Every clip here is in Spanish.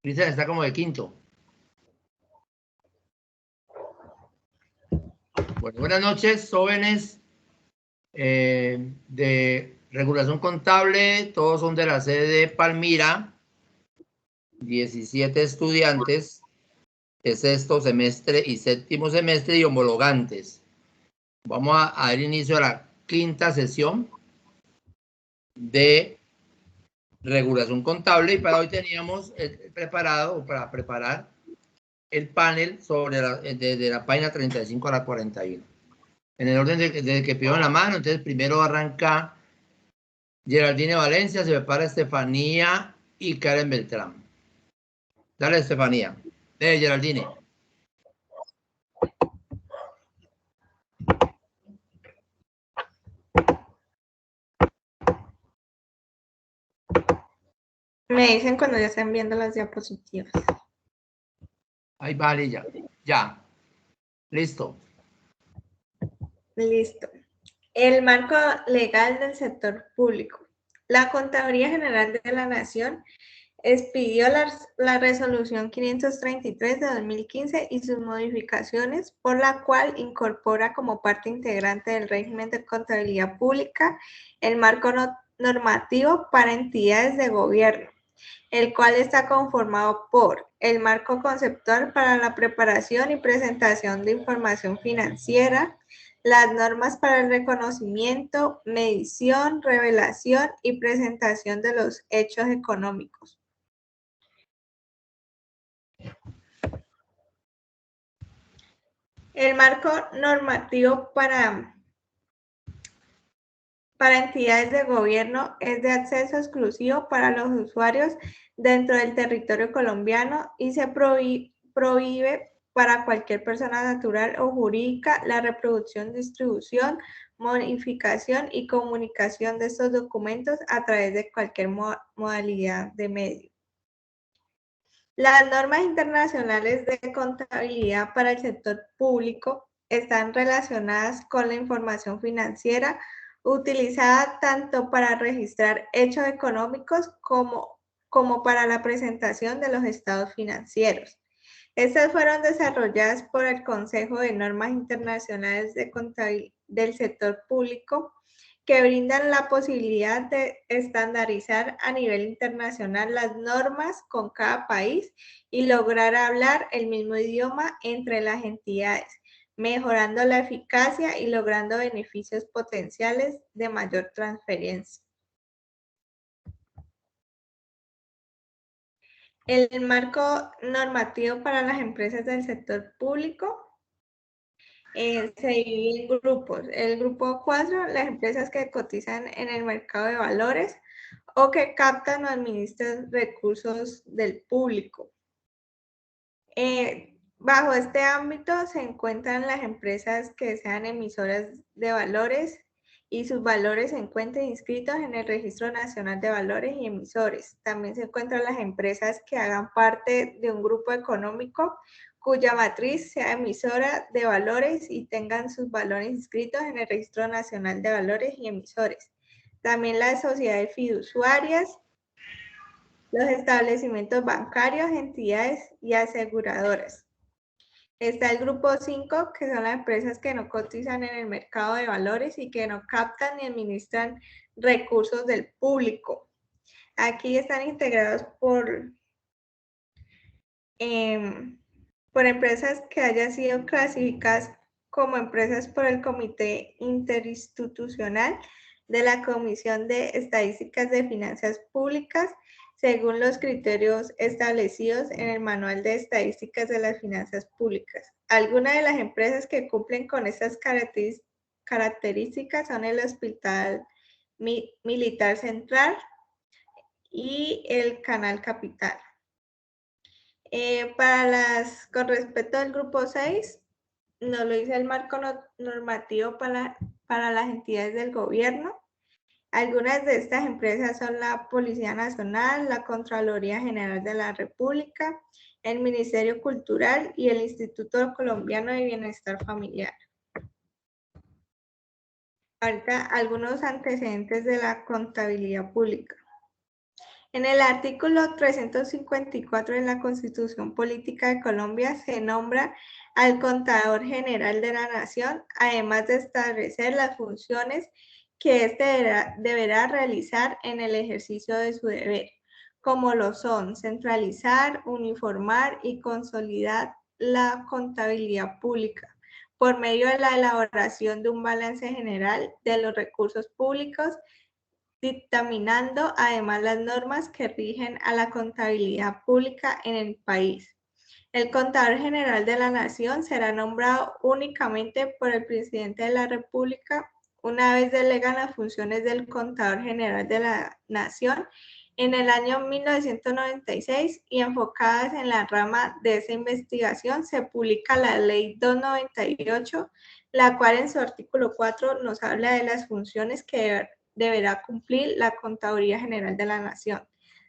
Cristian está como de quinto. Bueno, buenas noches, jóvenes de regulación contable. Todos son de la sede de Palmira. 17 estudiantes de sexto semestre y séptimo semestre y homologantes. Vamos a dar inicio a la quinta sesión de regulación contable y para hoy teníamos preparado para preparar el panel sobre desde la página 35 a la 41. En el orden de que pidieron la mano, entonces primero arranca Geraldine Valencia, se prepara Estefanía y Karen Beltrán. Dale, Estefanía. Geraldine. Me dicen cuando ya están viendo las diapositivas. Ahí vale, ya. Ya. Listo. Listo. El marco legal del sector público. La Contraloría General de la Nación expidió la resolución 533 de 2015 y sus modificaciones, por la cual incorpora como parte integrante del régimen de contabilidad pública el marco normativo para entidades de gobierno, el cual está conformado por el marco conceptual para la preparación y presentación de información financiera, las normas para el reconocimiento, medición, revelación y presentación de los hechos económicos. El marco normativo para entidades de gobierno es de acceso exclusivo para los usuarios dentro del territorio colombiano y se prohíbe para cualquier persona natural o jurídica la reproducción, distribución, modificación y comunicación de estos documentos a través de cualquier modalidad de medio. Las normas internacionales de contabilidad para el sector público están relacionadas con la información financiera utilizada tanto para registrar hechos económicos como para la presentación de los estados financieros. Estas fueron desarrolladas por el Consejo de Normas Internacionales de Contabilidad del Sector Público, que brindan la posibilidad de estandarizar a nivel internacional las normas con cada país y lograr hablar el mismo idioma entre las entidades, mejorando la eficacia y logrando beneficios potenciales de mayor transferencia. El marco normativo para las empresas del sector público se divide en grupos. El grupo 4, las empresas que cotizan en el mercado de valores o que captan o administran recursos del público. Bajo este ámbito se encuentran las empresas que sean emisoras de valores y sus valores se encuentren inscritos en el Registro Nacional de Valores y Emisores. También se encuentran las empresas que hagan parte de un grupo económico cuya matriz sea emisora de valores y tengan sus valores inscritos en el Registro Nacional de Valores y Emisores. También las sociedades fiduciarias, los establecimientos bancarios, entidades y aseguradoras. Está el grupo 5, que son las empresas que no cotizan en el mercado de valores y que no captan ni administran recursos del público. Aquí están integrados por empresas que hayan sido clasificadas como empresas por el Comité Interinstitucional de la Comisión de Estadísticas de Finanzas Públicas, según los criterios establecidos en el Manual de Estadísticas de las Finanzas Públicas. Algunas de las empresas que cumplen con estas características son el Hospital Militar Central y el Canal Capital. Con respecto al grupo 6, nos lo dice el marco normativo para las entidades del gobierno. Algunas de estas empresas son la Policía Nacional, la Contraloría General de la República, el Ministerio Cultural y el Instituto Colombiano de Bienestar Familiar. Ahorita, algunos antecedentes de la contabilidad pública. En el artículo 354 de la Constitución Política de Colombia se nombra al Contador General de la Nación, además de establecer las funciones que éste deberá realizar en el ejercicio de su deber, como lo son centralizar, uniformar y consolidar la contabilidad pública por medio de la elaboración de un balance general de los recursos públicos, dictaminando además las normas que rigen a la contabilidad pública en el país. El Contador General de la Nación será nombrado únicamente por el Presidente de la República una vez delegan las funciones del Contador General de la Nación en el año 1996 y enfocadas en la rama de esa investigación se publica la Ley 298, la cual en su artículo 4 nos habla de las funciones que deberá cumplir la Contaduría General de la Nación,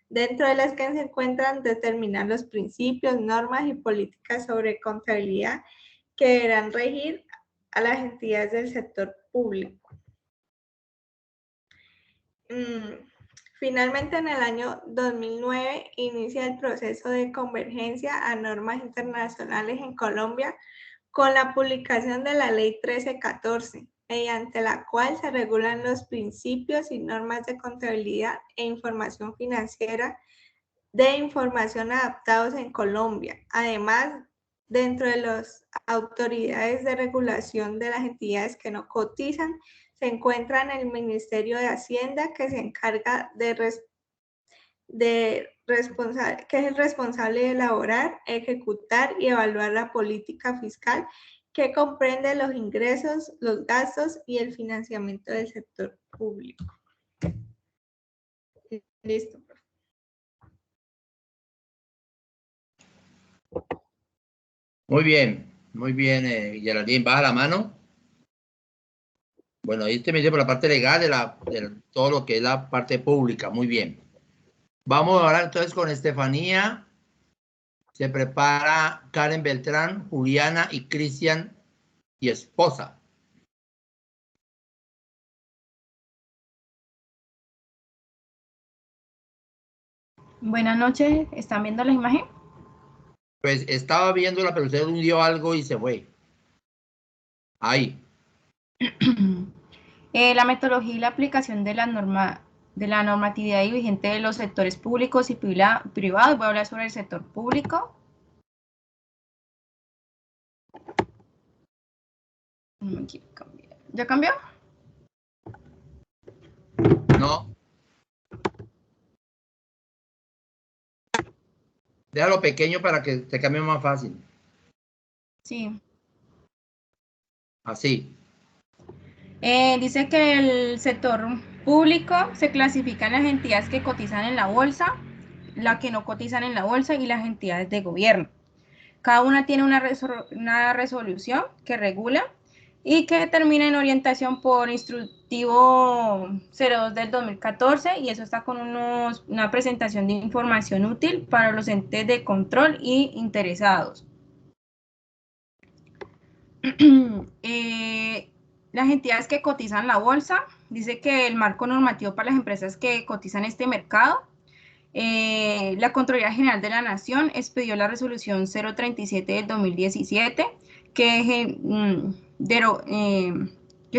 dentro de las que se encuentran determinar los principios, normas y políticas sobre contabilidad que deberán regir a las entidades del sector público. Finalmente, en el año 2009 inicia el proceso de convergencia a normas internacionales en Colombia con la publicación de la Ley 1314, mediante la cual se regulan los principios y normas de contabilidad e información financiera de información adaptados en Colombia. Además, dentro de las autoridades de regulación de las entidades que no cotizan, se encuentran el Ministerio de Hacienda, que se encarga que es el responsable de elaborar, ejecutar y evaluar la política fiscal que comprende los ingresos, los gastos y el financiamiento del sector público. Listo. Muy bien, Geraldine, baja la mano. Bueno, ahí te metí por la parte legal de todo lo que es la parte pública, muy bien. Vamos ahora entonces con Estefanía. Se prepara Karen Beltrán, Juliana y Cristian y esposa. Buenas noches, ¿están viendo la imagen? Pues estaba viéndola, pero usted hundió algo y se fue. Ahí. La metodología y la aplicación de la normatividad vigente de los sectores públicos y privados. Voy a hablar sobre el sector público. No quiero cambiar. ¿Ya cambió? No. Déjalo pequeño para que te cambie más fácil. Sí. Así. Dice que el sector público se clasifica en las entidades que cotizan en la bolsa, las que no cotizan en la bolsa y las entidades de gobierno. Cada una tiene una resolución que regula y que determina en orientación por instructivo 02 del 2014 y eso está con una presentación de información útil para los entes de control y interesados. Las entidades que cotizan la bolsa, dice que el marco normativo para las empresas que cotizan este mercado, la Contraloría General de la Nación expidió la resolución 037 del 2017, que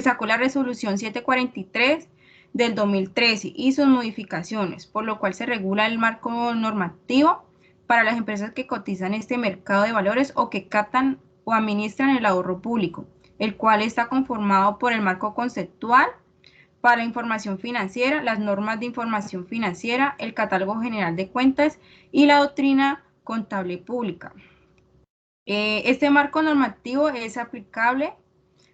sacó la resolución 743 del 2013 y sus modificaciones, por lo cual se regula el marco normativo para las empresas que cotizan este mercado de valores o que captan o administran el ahorro público, el cual está conformado por el marco conceptual para la información financiera, las normas de información financiera, el catálogo general de cuentas y la doctrina contable pública. Este marco normativo es aplicable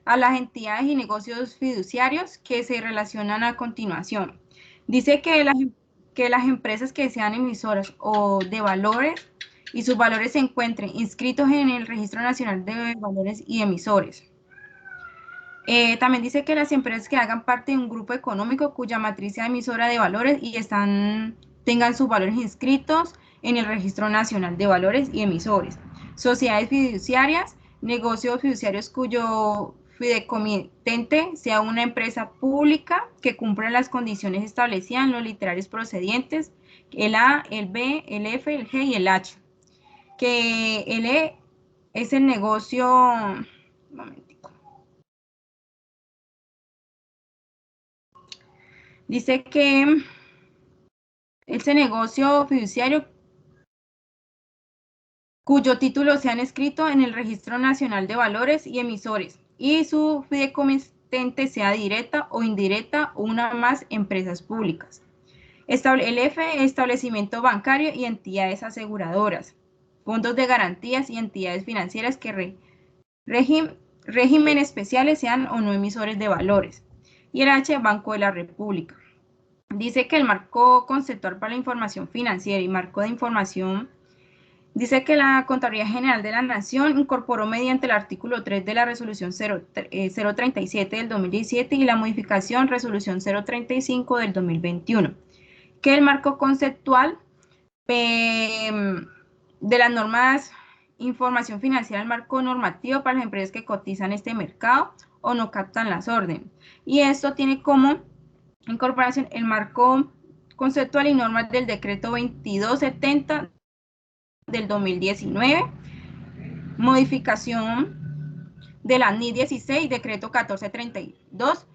a las entidades y negocios fiduciarios que se relacionan a continuación. Dice que las empresas que sean emisoras o de valores y sus valores se encuentren inscritos en el Registro Nacional de Valores y Emisores. También dice que las empresas que hagan parte de un grupo económico cuya matriz sea emisora de valores y tengan sus valores inscritos en el Registro Nacional de Valores y Emisores. Sociedades fiduciarias, negocios fiduciarios cuyo fideicomitente sea una empresa pública que cumpla las condiciones establecidas en los literales procedientes el A, el B, el F, el G y el H. Que el E es el negocio, un momentico. Dice que ese negocio fiduciario cuyo título se han escrito en el Registro Nacional de Valores y Emisores y su fideicomitente sea directa o indirecta o una o más empresas públicas. El F, establecimiento bancario y entidades aseguradoras, fondos de garantías y entidades financieras que régimen especiales sean o no emisores de valores. Y el H, Banco de la República. Dice que el marco conceptual para la información financiera y marco de información, dice que la Contraloría General de la Nación incorporó mediante el artículo 3 de la resolución 037 del 2017 y la modificación resolución 035 del 2021, que el marco conceptual de las normas información financiera, el marco normativo para las empresas que cotizan este mercado o no captan las órdenes. Y esto tiene como incorporación el marco conceptual y normas del decreto 2270 del 2019, modificación de la NI 16, decreto 1432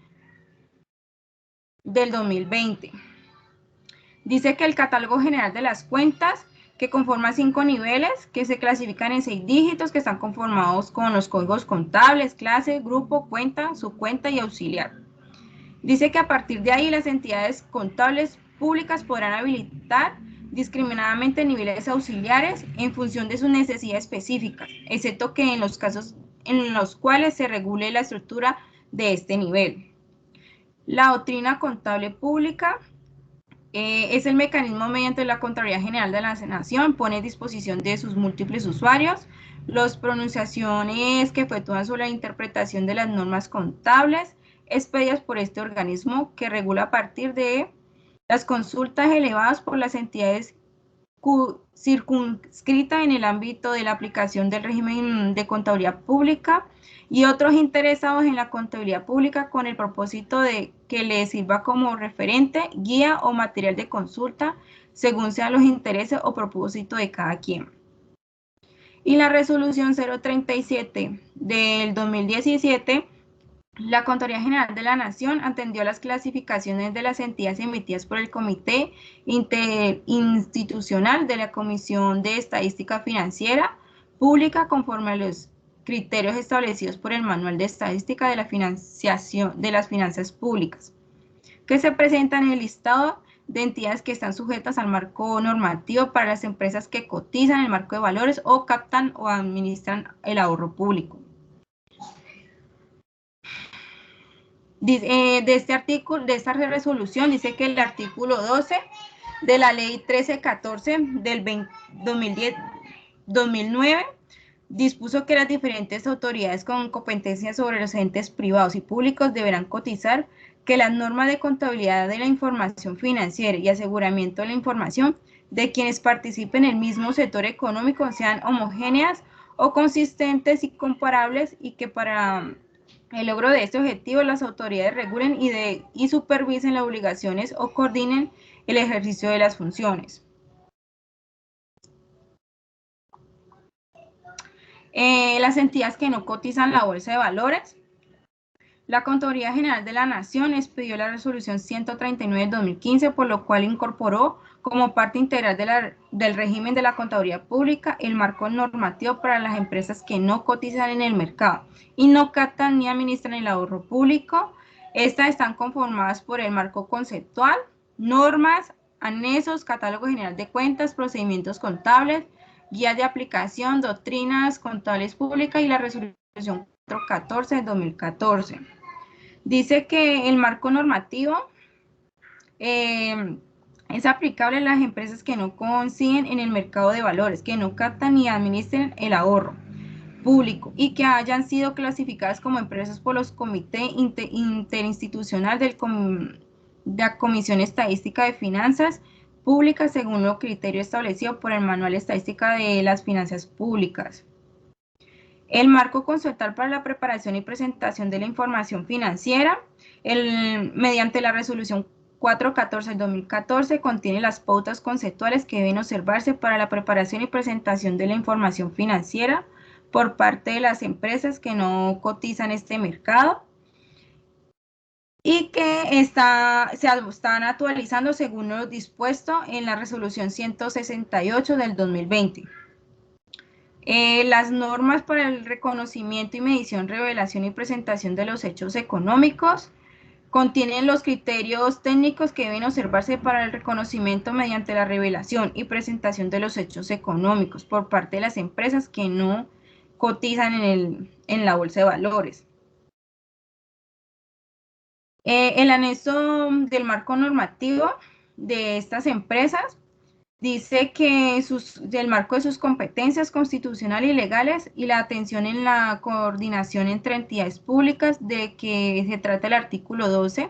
del 2020. Dice que el catálogo general de las cuentas, que conforma 5 niveles, que se clasifican en 6 dígitos, que están conformados con los códigos contables, clase, grupo, cuenta, subcuenta y auxiliar. Dice que a partir de ahí las entidades contables públicas podrán habilitar discriminadamente niveles auxiliares en función de sus necesidades específicas, excepto que en los casos en los cuales se regule la estructura de este nivel. La doctrina contable pública es el mecanismo mediante la Contraloría General de la Nación pone a disposición de sus múltiples usuarios las pronunciaciones que efectúan sobre la interpretación de las normas contables expedidas por este organismo que regula a partir de las consultas elevadas por las entidades circunscritas en el ámbito de la aplicación del régimen de contabilidad pública y otros interesados en la contabilidad pública con el propósito de que les sirva como referente, guía o material de consulta según sean los intereses o propósitos de cada quien. Y la resolución 037 del 2017, la Contraloría General de la Nación atendió las clasificaciones de las entidades emitidas por el Comité Interinstitucional de la Comisión de Estadística Financiera Pública conforme a los criterios establecidos por el Manual de Estadística de la Financiación de las Finanzas Públicas, que se presentan en el listado de entidades que están sujetas al marco normativo para las empresas que cotizan el marco de valores o captan o administran el ahorro público. De este artículo, de esta resolución, dice que el artículo 12 de la ley 1314 del 2009 dispuso que las diferentes autoridades con competencia sobre los entes privados y públicos deberán cotizar que las normas de contabilidad de la información financiera y aseguramiento de la información de quienes participen en el mismo sector económico sean homogéneas o consistentes y comparables y que para el logro de este objetivo las autoridades regulen y supervisen las obligaciones o coordinen el ejercicio de las funciones. Las entidades que no cotizan la Bolsa de Valores. La Contraloría General de la Nación expidió la resolución 139 del 2015, por lo cual incorporó como parte integral del régimen de la contaduría pública el marco normativo para las empresas que no cotizan en el mercado y no captan ni administran el ahorro público. Estas están conformadas por el marco conceptual, normas, anexos, catálogo general de cuentas, procedimientos contables, guías de aplicación, doctrinas contables públicas y la resolución 414 de 2014. Dice que el marco normativo es aplicable a las empresas que no consiguen en el mercado de valores, que no captan ni administren el ahorro público y que hayan sido clasificadas como empresas por los comités interinstitucional de la Comisión Estadística de Finanzas Públicas según los criterios establecidos por el Manual de Estadística de las Finanzas Públicas. El marco conceptual para la preparación y presentación de la información financiera, mediante la resolución 414 del 2014 contiene las pautas conceptuales que deben observarse para la preparación y presentación de la información financiera por parte de las empresas que no cotizan este mercado y que se están actualizando según lo dispuesto en la resolución 168 del 2020. Las normas para el reconocimiento y medición, revelación y presentación de los hechos económicos contienen los criterios técnicos que deben observarse para el reconocimiento mediante la revelación y presentación de los hechos económicos por parte de las empresas que no cotizan en la bolsa de valores. El anexo del marco normativo de estas empresas dice que del marco de sus competencias constitucionales y legales y la atención en la coordinación entre entidades públicas de que se trata el artículo 12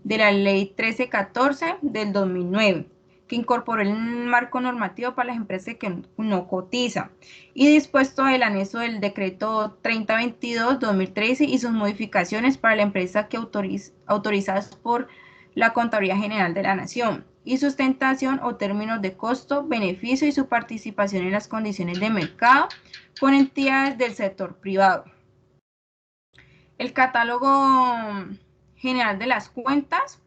de la ley 1314 del 2009, que incorporó el marco normativo para las empresas que no cotizan, y dispuesto el anexo del decreto 3022-2013 y sus modificaciones para la empresa que autorizadas por la Contraloría General de la Nación, y sustentación o términos de costo, beneficio y su participación en las condiciones de mercado con entidades del sector privado. El catálogo general de las cuentas,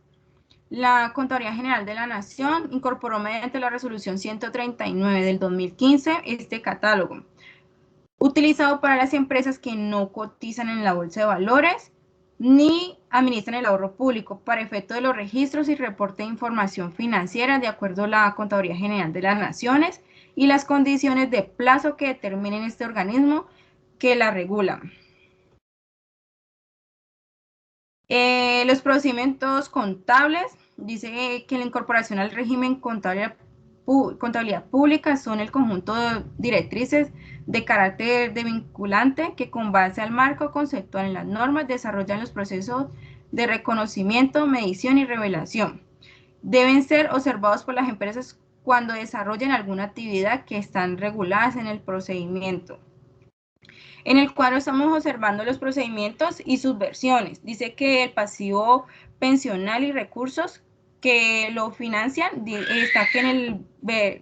la Contraloría General de la Nación incorporó mediante la resolución 139 del 2015 este catálogo, utilizado para las empresas que no cotizan en la bolsa de valores ni administran el ahorro público para efecto de los registros y reporte de información financiera de acuerdo a la Contraloría General de las Naciones y las condiciones de plazo que determinen este organismo que la regulan. Los procedimientos contables, dice que la incorporación al régimen contabilidad pública son el conjunto de directrices de carácter vinculante que con base al marco conceptual en las normas desarrollan los procesos de reconocimiento, medición y revelación. Deben ser observados por las empresas cuando desarrollen alguna actividad que están reguladas en el procedimiento. En el cuadro estamos observando los procedimientos y sus versiones. Dice que el pasivo pensional y recursos que lo financian está aquí en el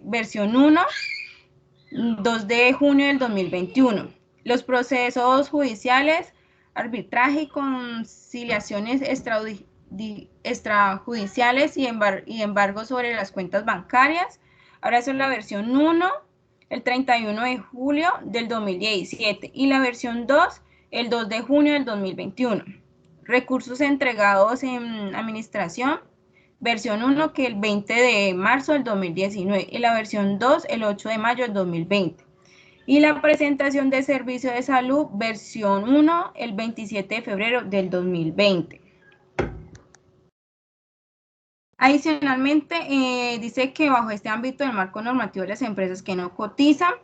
versión 1, 2 de junio del 2021. Los procesos judiciales, arbitraje y conciliaciones extrajudiciales y embargos sobre las cuentas bancarias. Ahora esa es la versión 1. El 31 de julio del 2017 y la versión 2 el 2 de junio del 2021. Recursos entregados en administración, versión 1 que el 20 de marzo del 2019 y la versión 2 el 8 de mayo del 2020. Y la presentación de servicio de salud, versión 1 el 27 de febrero del 2020. Adicionalmente, dice que bajo este ámbito del marco normativo de las empresas que no cotizan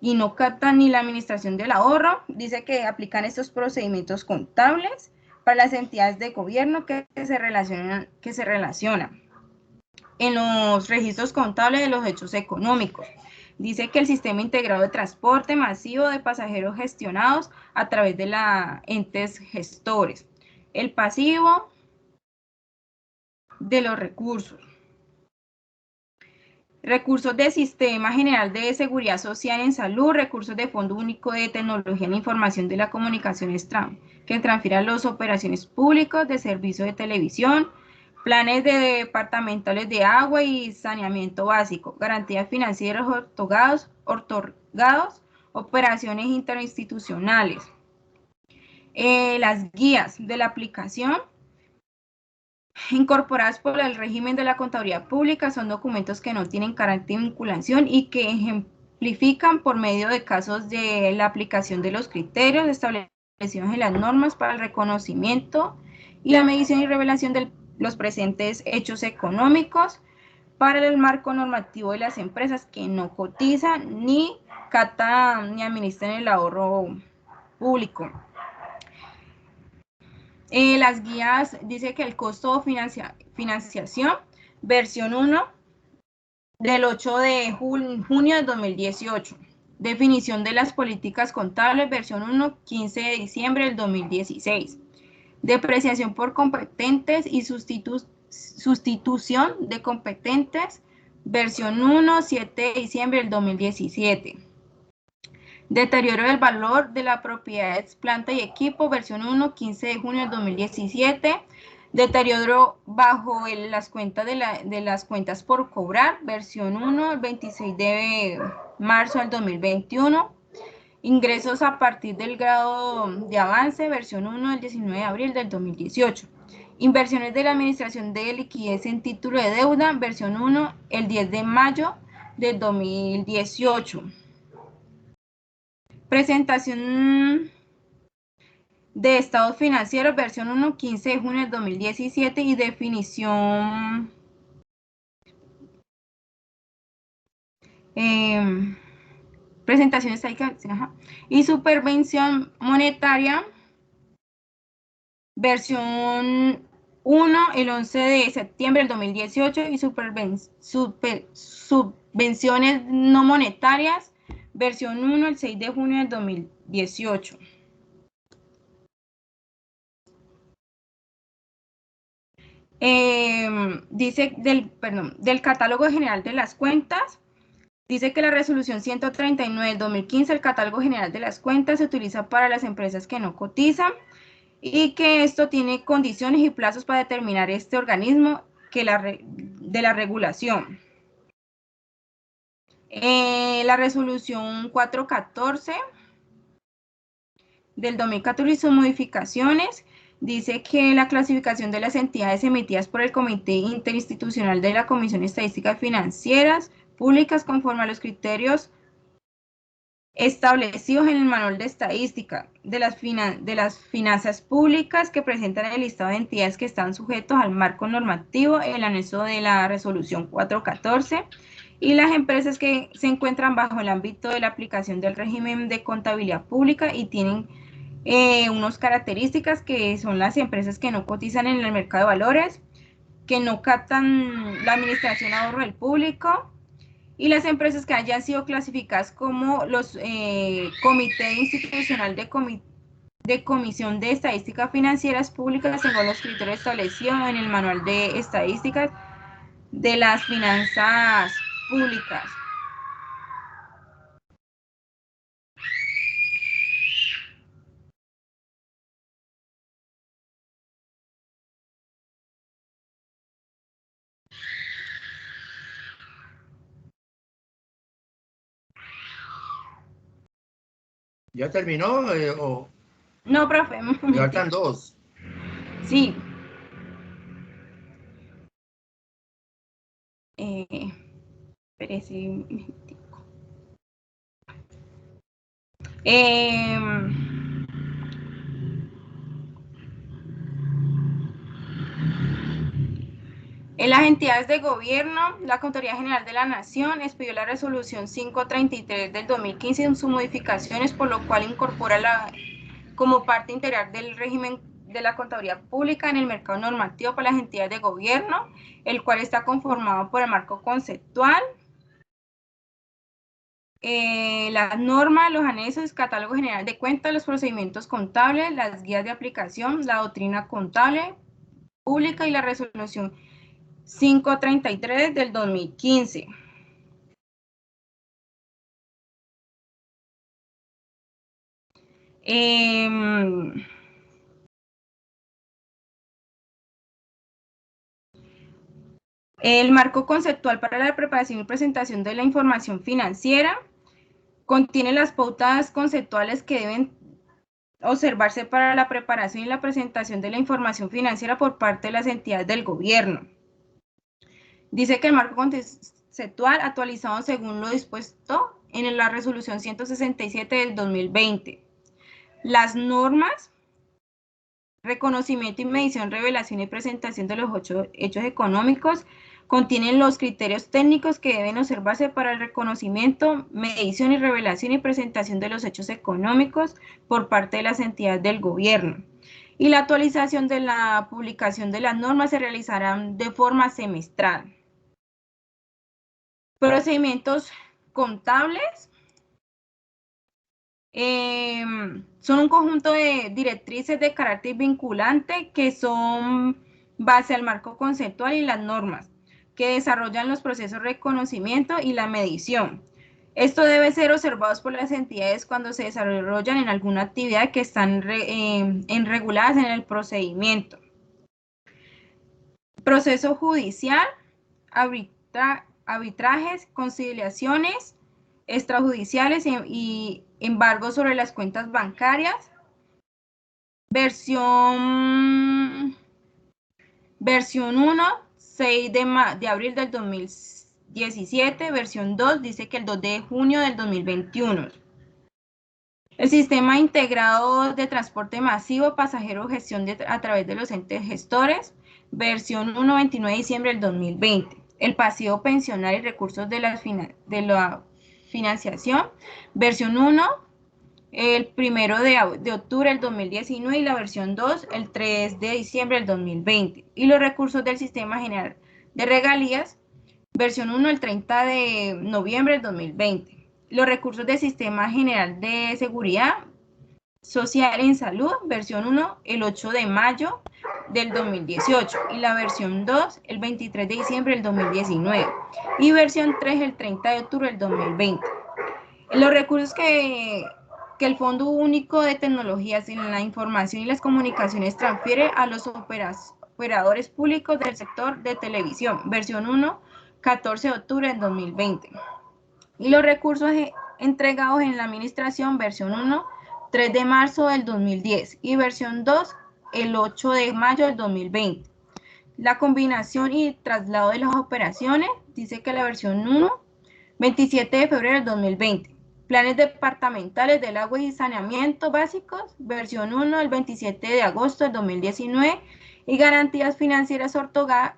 y no captan ni la administración del ahorro, dice que aplican estos procedimientos contables para las entidades de gobierno que se relacionan en los registros contables de los hechos económicos. Dice que el sistema integrado de transporte masivo de pasajeros gestionados a través de entes gestores. El pasivo de los recursos. Recursos del Sistema General de Seguridad Social en Salud, recursos de Fondo Único de Tecnología en Información de la Comunicación que transfiere a las operaciones públicas de servicio de televisión, planes departamentales de agua y saneamiento básico, garantías financieras otorgados, operaciones interinstitucionales. Las guías de la aplicación incorporadas por el régimen de la contabilidad pública son documentos que no tienen carácter de vinculación y que ejemplifican por medio de casos de la aplicación de los criterios establecidos en las normas para el reconocimiento y la medición y revelación de los presentes hechos económicos para el marco normativo de las empresas que no cotizan ni captan ni administran el ahorro público. Las guías dice que el costo de financiación, versión 1, del 8 de junio de 2018. Definición de las políticas contables, versión 1, 15 de diciembre del 2016. Depreciación por competentes y sustitución de competentes, versión 1, 7 de diciembre del 2017. Deterioro del valor de la propiedad, planta y equipo, versión 1, 15 de junio del 2017. Deterioro bajo las cuentas de las cuentas por cobrar, versión 1, el 26 de marzo del 2021. Ingresos a partir del grado de avance, versión 1, del 19 de abril del 2018. Inversiones de la administración de liquidez en título de deuda, versión 1, el 10 de mayo del 2018. Presentación de estados financieros, versión 1, 15 de junio del 2017 y definición presentación estadística y supervención monetaria, versión 1, el 11 de septiembre del 2018 y subvenciones no monetarias, versión 1, el 6 de junio del 2018. Dice del catálogo general de las cuentas, dice que la resolución 139 del 2015, el catálogo general de las cuentas, se utiliza para las empresas que no cotizan y que esto tiene condiciones y plazos para determinar este organismo de la regulación. La resolución 414 del 2014 y sus modificaciones dice que la clasificación de las entidades emitidas por el Comité Interinstitucional de la Comisión de Estadísticas Financieras Públicas conforme a los criterios establecidos en el Manual de Estadística de las Finanzas Públicas que presentan el listado de entidades que están sujetos al marco normativo, el anexo de la resolución 414, y las empresas que se encuentran bajo el ámbito de la aplicación del régimen de contabilidad pública y tienen unas características que son las empresas que no cotizan en el mercado de valores, que no captan la administración de ahorro del público, y las empresas que hayan sido clasificadas como los Comité Institucional de Comisión de Estadísticas Financieras Públicas según los criterios establecidos en el Manual de Estadísticas de las Finanzas Públicas. ¿Ya terminó o No, profe. me faltan dos? Sí. Espérese un momentico. En las entidades de gobierno, la Contraloría General de la Nación expidió la resolución 533 del 2015 en sus modificaciones, por lo cual incorpora como parte integral del régimen de la contaduría pública en el mercado normativo para las entidades de gobierno, el cual está conformado por el marco conceptual, las normas, los anexos, catálogo general de cuentas, los procedimientos contables, las guías de aplicación, la doctrina contable pública y la resolución 533 del 2015. El marco conceptual para la preparación y presentación de la información financiera contiene las pautas conceptuales que deben observarse para la preparación y la presentación de la información financiera por parte de las entidades del gobierno. Dice que el marco conceptual actualizado según lo dispuesto en la resolución 167 del 2020. Las normas, reconocimiento y medición, revelación y presentación de los hechos económicos contienen los criterios técnicos que deben observarse para el reconocimiento, medición y revelación y presentación de los hechos económicos por parte de las entidades del gobierno. Y la actualización de la publicación de las normas se realizarán de forma semestral. Procedimientos contables. Son un conjunto de directrices de carácter vinculante que son base al marco conceptual y las normas que desarrollan los procesos de reconocimiento y la medición. Esto debe ser observado por las entidades cuando se desarrollan en alguna actividad que están reguladas en el procedimiento. Proceso judicial, arbitrajes, conciliaciones extrajudiciales y embargos sobre las cuentas bancarias. Versión 1, 6 de abril del 2017. Versión 2 dice que el 2 de junio del 2021. El sistema integrado de transporte masivo, pasajero, gestión a través de los entes gestores. Versión 1, 29 de diciembre del 2020. El pasivo pensional y recursos de la financiación. Versión 1, el 1 de octubre del 2019 y la versión 2, el 3 de diciembre del 2020. Y los recursos del Sistema General de Regalías, versión 1, el 30 de noviembre del 2020. Los recursos del Sistema General de Seguridad Social en Salud, versión 1, el 8 de mayo del 2018 y la versión 2, el 23 de diciembre del 2019 y versión 3, el 30 de octubre del 2020. Los recursos que el Fondo Único de Tecnologías en la Información y las Comunicaciones transfiere a los operadores públicos del sector de televisión, versión 1, 14 de octubre del 2020. Y los recursos entregados en la administración, versión 1, 3 de marzo del 2010 y versión 2, el 8 de mayo del 2020. La combinación y traslado de las operaciones, dice que la versión 1, 27 de febrero del 2020. Planes departamentales del agua y saneamiento básicos, versión 1, el 27 de agosto del 2019 y garantías financieras ortogadas,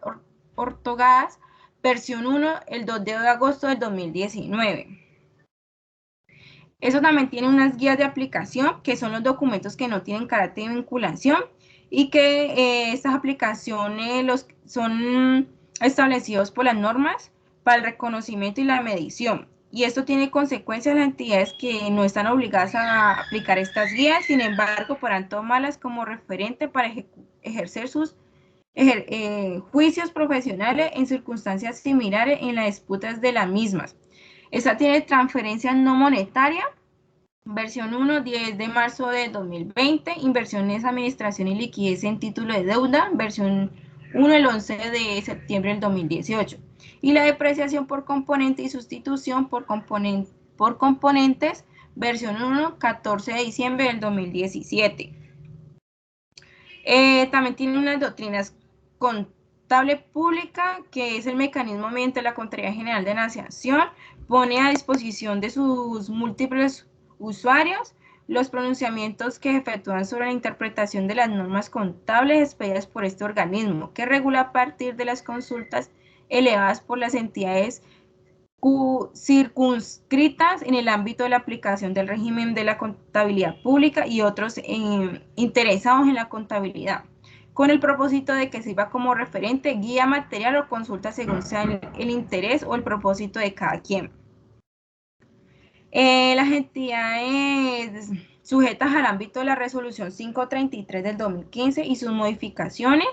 versión 1, el 2 de agosto del 2019. Eso también tiene unas guías de aplicación, que son los documentos que no tienen carácter de vinculación y que estas aplicaciones son establecidos por las normas para el reconocimiento y la medición. Y esto tiene consecuencias en las entidades que no están obligadas a aplicar estas guías, sin embargo, podrán tomarlas como referente para ejercer sus juicios profesionales en circunstancias similares en las disputas de las mismas. Esta tiene transferencia no monetaria, versión 1, 10 de marzo de 2020, inversiones, administración y liquidez en título de deuda, versión 1, el 11 de septiembre del 2018. Y la depreciación por componente y sustitución por componentes, versión 1, 14 de diciembre del 2017. También tiene unas doctrinas contable pública, que es el mecanismo mediante la Contraloría General de la Nación pone a disposición de sus múltiples usuarios los pronunciamientos que efectúan sobre la interpretación de las normas contables expedidas por este organismo, que regula a partir de las consultas elevadas por las entidades circunscritas en el ámbito de la aplicación del régimen de la contabilidad pública y otros interesados en la contabilidad, con el propósito de que sirva como referente, guía material o consulta según sea el interés o el propósito de cada quien. Las entidades sujetas al ámbito de la resolución 533 del 2015 y sus modificaciones,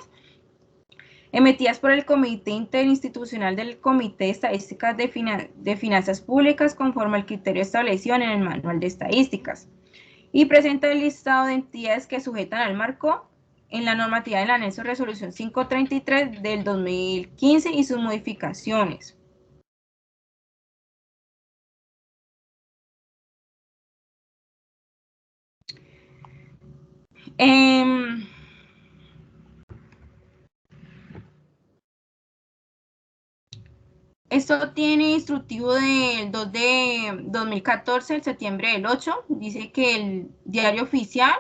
emitidas por el Comité Interinstitucional del Comité de Estadísticas de Finanzas Públicas conforme al criterio establecido en el Manual de Estadísticas, y presenta el listado de entidades que sujetan al marco en la normativa del anexo resolución 533 del 2015 y sus modificaciones. Esto tiene instructivo del 2 de 2014, el septiembre del 8, dice que el diario oficial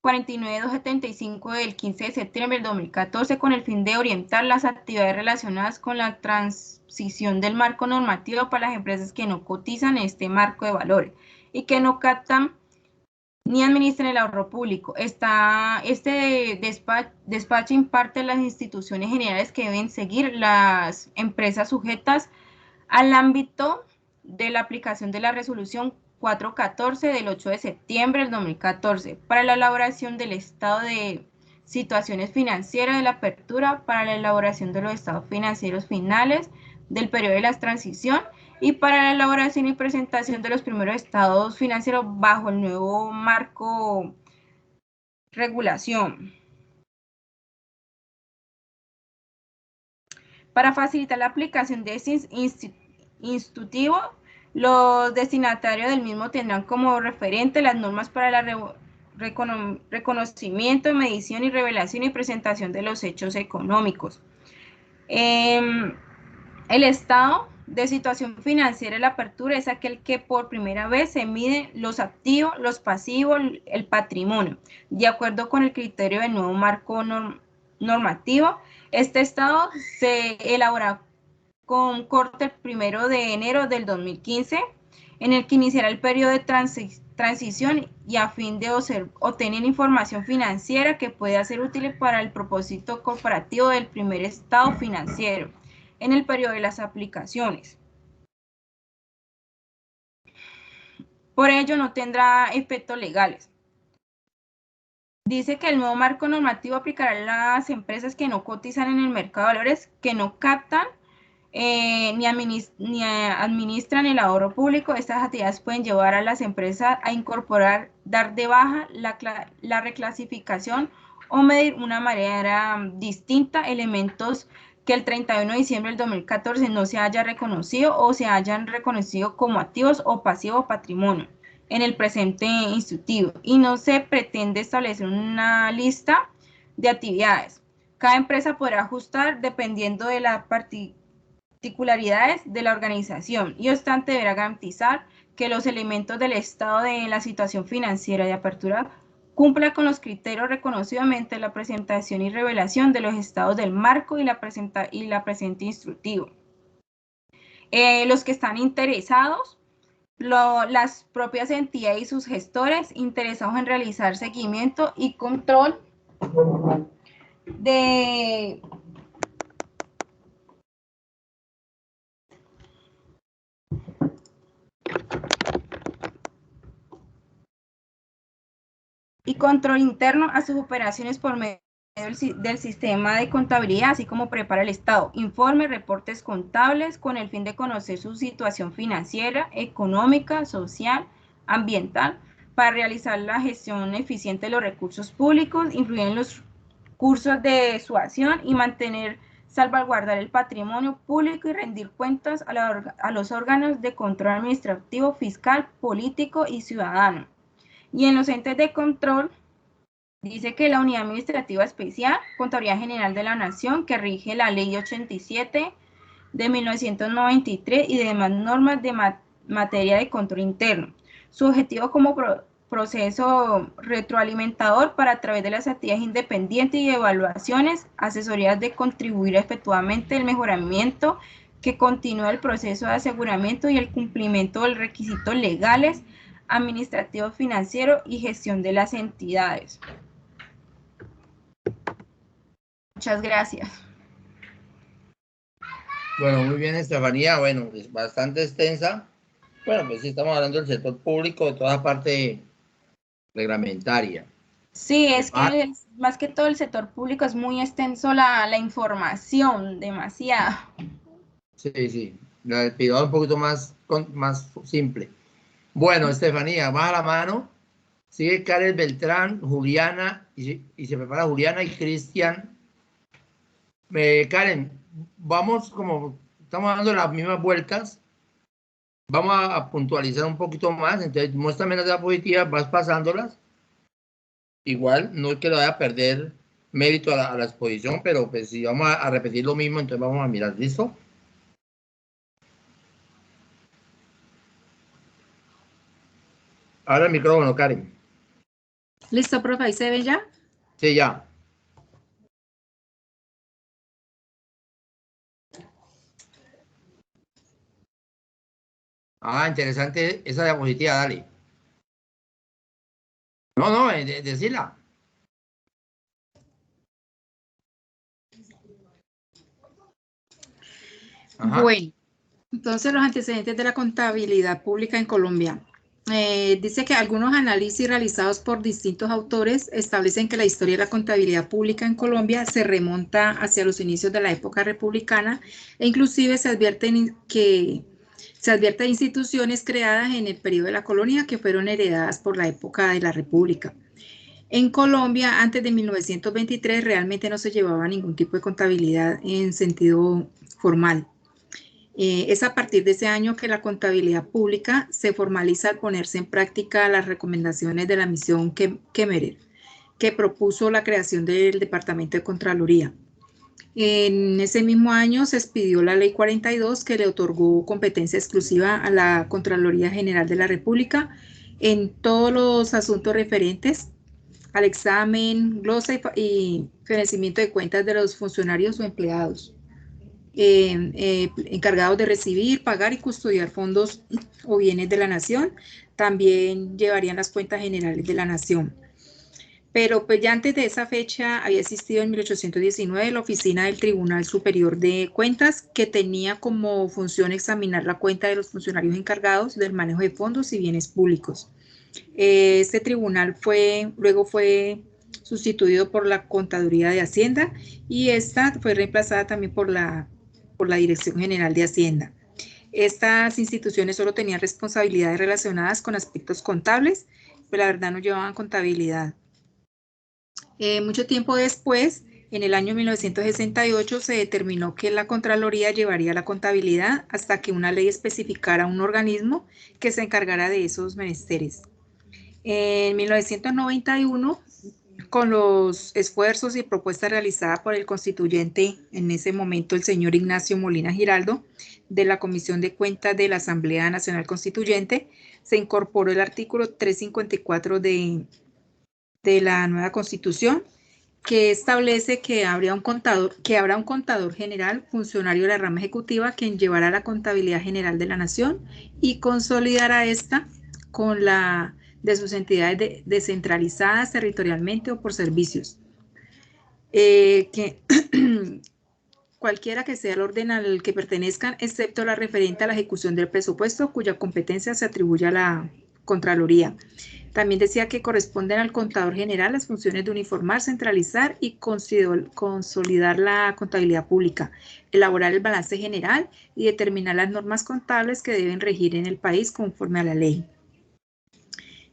49275 del 15 de septiembre del 2014, con el fin de orientar las actividades relacionadas con la transición del marco normativo para las empresas que no cotizan en este marco de valores y que no captan ni administran el ahorro público. Este despacho imparte las instituciones generales que deben seguir las empresas sujetas al ámbito de la aplicación de la resolución 414 del 8 de septiembre del 2014 para la elaboración del estado de situaciones financieras de la apertura para la elaboración de los estados financieros finales del periodo de la transición y para la elaboración y presentación de los primeros estados financieros bajo el nuevo marco regulación. Para facilitar la aplicación de este institutivo, los destinatarios del mismo tendrán como referente las normas para el reconocimiento, medición y revelación y presentación de los hechos económicos. El estado de situación financiera de la apertura es aquel que por primera vez se miden los activos, los pasivos, el patrimonio, de acuerdo con el criterio del nuevo marco normativo. Este estado se elabora con corte el 1 de enero del 2015, en el que iniciará el periodo de transición y a fin de obtener información financiera que pueda ser útil para el propósito corporativo del primer estado financiero en el periodo de las aplicaciones. Por ello, no tendrá efectos legales. Dice que el nuevo marco normativo aplicará a las empresas que no cotizan en el mercado de valores, que no captan ni administran el ahorro público. Estas actividades pueden llevar a las empresas a incorporar, dar de baja la reclasificación o medir de una manera distinta elementos que el 31 de diciembre del 2014 no se haya reconocido o se hayan reconocido como activos o pasivos patrimonio en el presente institutivo, y no se pretende establecer una lista de actividades. Cada empresa podrá ajustar dependiendo de las particularidades de la organización y obstante deberá garantizar que los elementos del estado de la situación financiera de apertura cumpla con los criterios reconocidos en la presentación y revelación de los estados del marco y la presente instructivo. Los que están interesados, las propias entidades y sus gestores interesados en realizar seguimiento y control de control interno a sus operaciones por medio del sistema de contabilidad, así como prepara el Estado informes, reportes contables con el fin de conocer su situación financiera, económica, social, ambiental, para realizar la gestión eficiente de los recursos públicos, influir en los cursos de su acción y salvaguardar el patrimonio público y rendir cuentas a los órganos de control administrativo, fiscal, político y ciudadano. Y en los entes de control, dice que la Unidad Administrativa Especial, Contraloría General de la Nación, que rige la Ley 87 de 1993 y demás normas de materia de control interno. Su objetivo como proceso retroalimentador para a través de las actividades independientes y evaluaciones, asesorías de contribuir efectivamente el mejoramiento que continúa el proceso de aseguramiento y el cumplimiento de los requisitos legales, administrativo, financiero y gestión de las entidades. Muchas gracias. Bueno, muy bien, Estefanía. Bueno, es bastante extensa. Bueno, pues sí, estamos hablando del sector público, de toda parte reglamentaria. Sí, es que más que todo el sector público es muy extenso la información, demasiado. Sí, sí. La pido un poquito más simple. Bueno, Estefanía, más a la mano. Sigue Karen Beltrán, Juliana, y se prepara Juliana y Cristian. Karen, vamos como estamos dando las mismas vueltas. Vamos a puntualizar un poquito más. Entonces, muéstrame las diapositivas, vas pasándolas. Igual, no es que lo vaya a perder mérito a la exposición, pero pues si vamos a repetir lo mismo, entonces vamos a mirar. ¿Listo? Ahora el micrófono, Karen. Listo, profe, ¿ahí se ve ya? Sí, ya. Ah, interesante esa diapositiva, dale. No, decirla. Ajá. Bueno, entonces los antecedentes de la contabilidad pública en Colombia. dice que algunos análisis realizados por distintos autores establecen que la historia de la contabilidad pública en Colombia se remonta hacia los inicios de la época republicana e inclusive se advierte de instituciones creadas en el periodo de la colonia que fueron heredadas por la época de la República. En Colombia, antes de 1923, realmente no se llevaba ningún tipo de contabilidad en sentido formal. Es a partir de ese año que la contabilidad pública se formaliza al ponerse en práctica las recomendaciones de la misión Kemmerer, que propuso la creación del Departamento de Contraloría. En ese mismo año se expidió la Ley 42, que le otorgó competencia exclusiva a la Contraloría General de la República en todos los asuntos referentes al examen, glosa y fenecimiento de cuentas de los funcionarios o empleados encargados de recibir, pagar y custodiar fondos o bienes de la nación. También llevarían las cuentas generales de la nación. Pero pues ya antes de esa fecha había existido en 1819 la oficina del Tribunal Superior de Cuentas, que tenía como función examinar la cuenta de los funcionarios encargados del manejo de fondos y bienes públicos. Este tribunal luego fue sustituido por la Contaduría de Hacienda y esta fue reemplazada también por la Dirección General de Hacienda. Estas instituciones solo tenían responsabilidades relacionadas con aspectos contables, pero la verdad no llevaban contabilidad. Mucho tiempo después, en el año 1968, se determinó que la Contraloría llevaría la contabilidad hasta que una ley especificara un organismo que se encargara de esos menesteres. En 1991, con los esfuerzos y propuestas realizadas por el constituyente, en ese momento el señor Ignacio Molina Giraldo, de la Comisión de Cuentas de la Asamblea Nacional Constituyente, se incorporó el artículo 354 de la nueva Constitución, que establece que habrá un contador general, funcionario de la rama ejecutiva, quien llevará la contabilidad general de la nación y consolidará esta con la de sus entidades descentralizadas territorialmente o por servicios. Cualquiera que sea el orden al que pertenezcan, excepto la referente a la ejecución del presupuesto, cuya competencia se atribuye a la Contraloría. También decía que corresponden al contador general las funciones de uniformar, centralizar y consolidar la contabilidad pública, elaborar el balance general y determinar las normas contables que deben regir en el país conforme a la ley.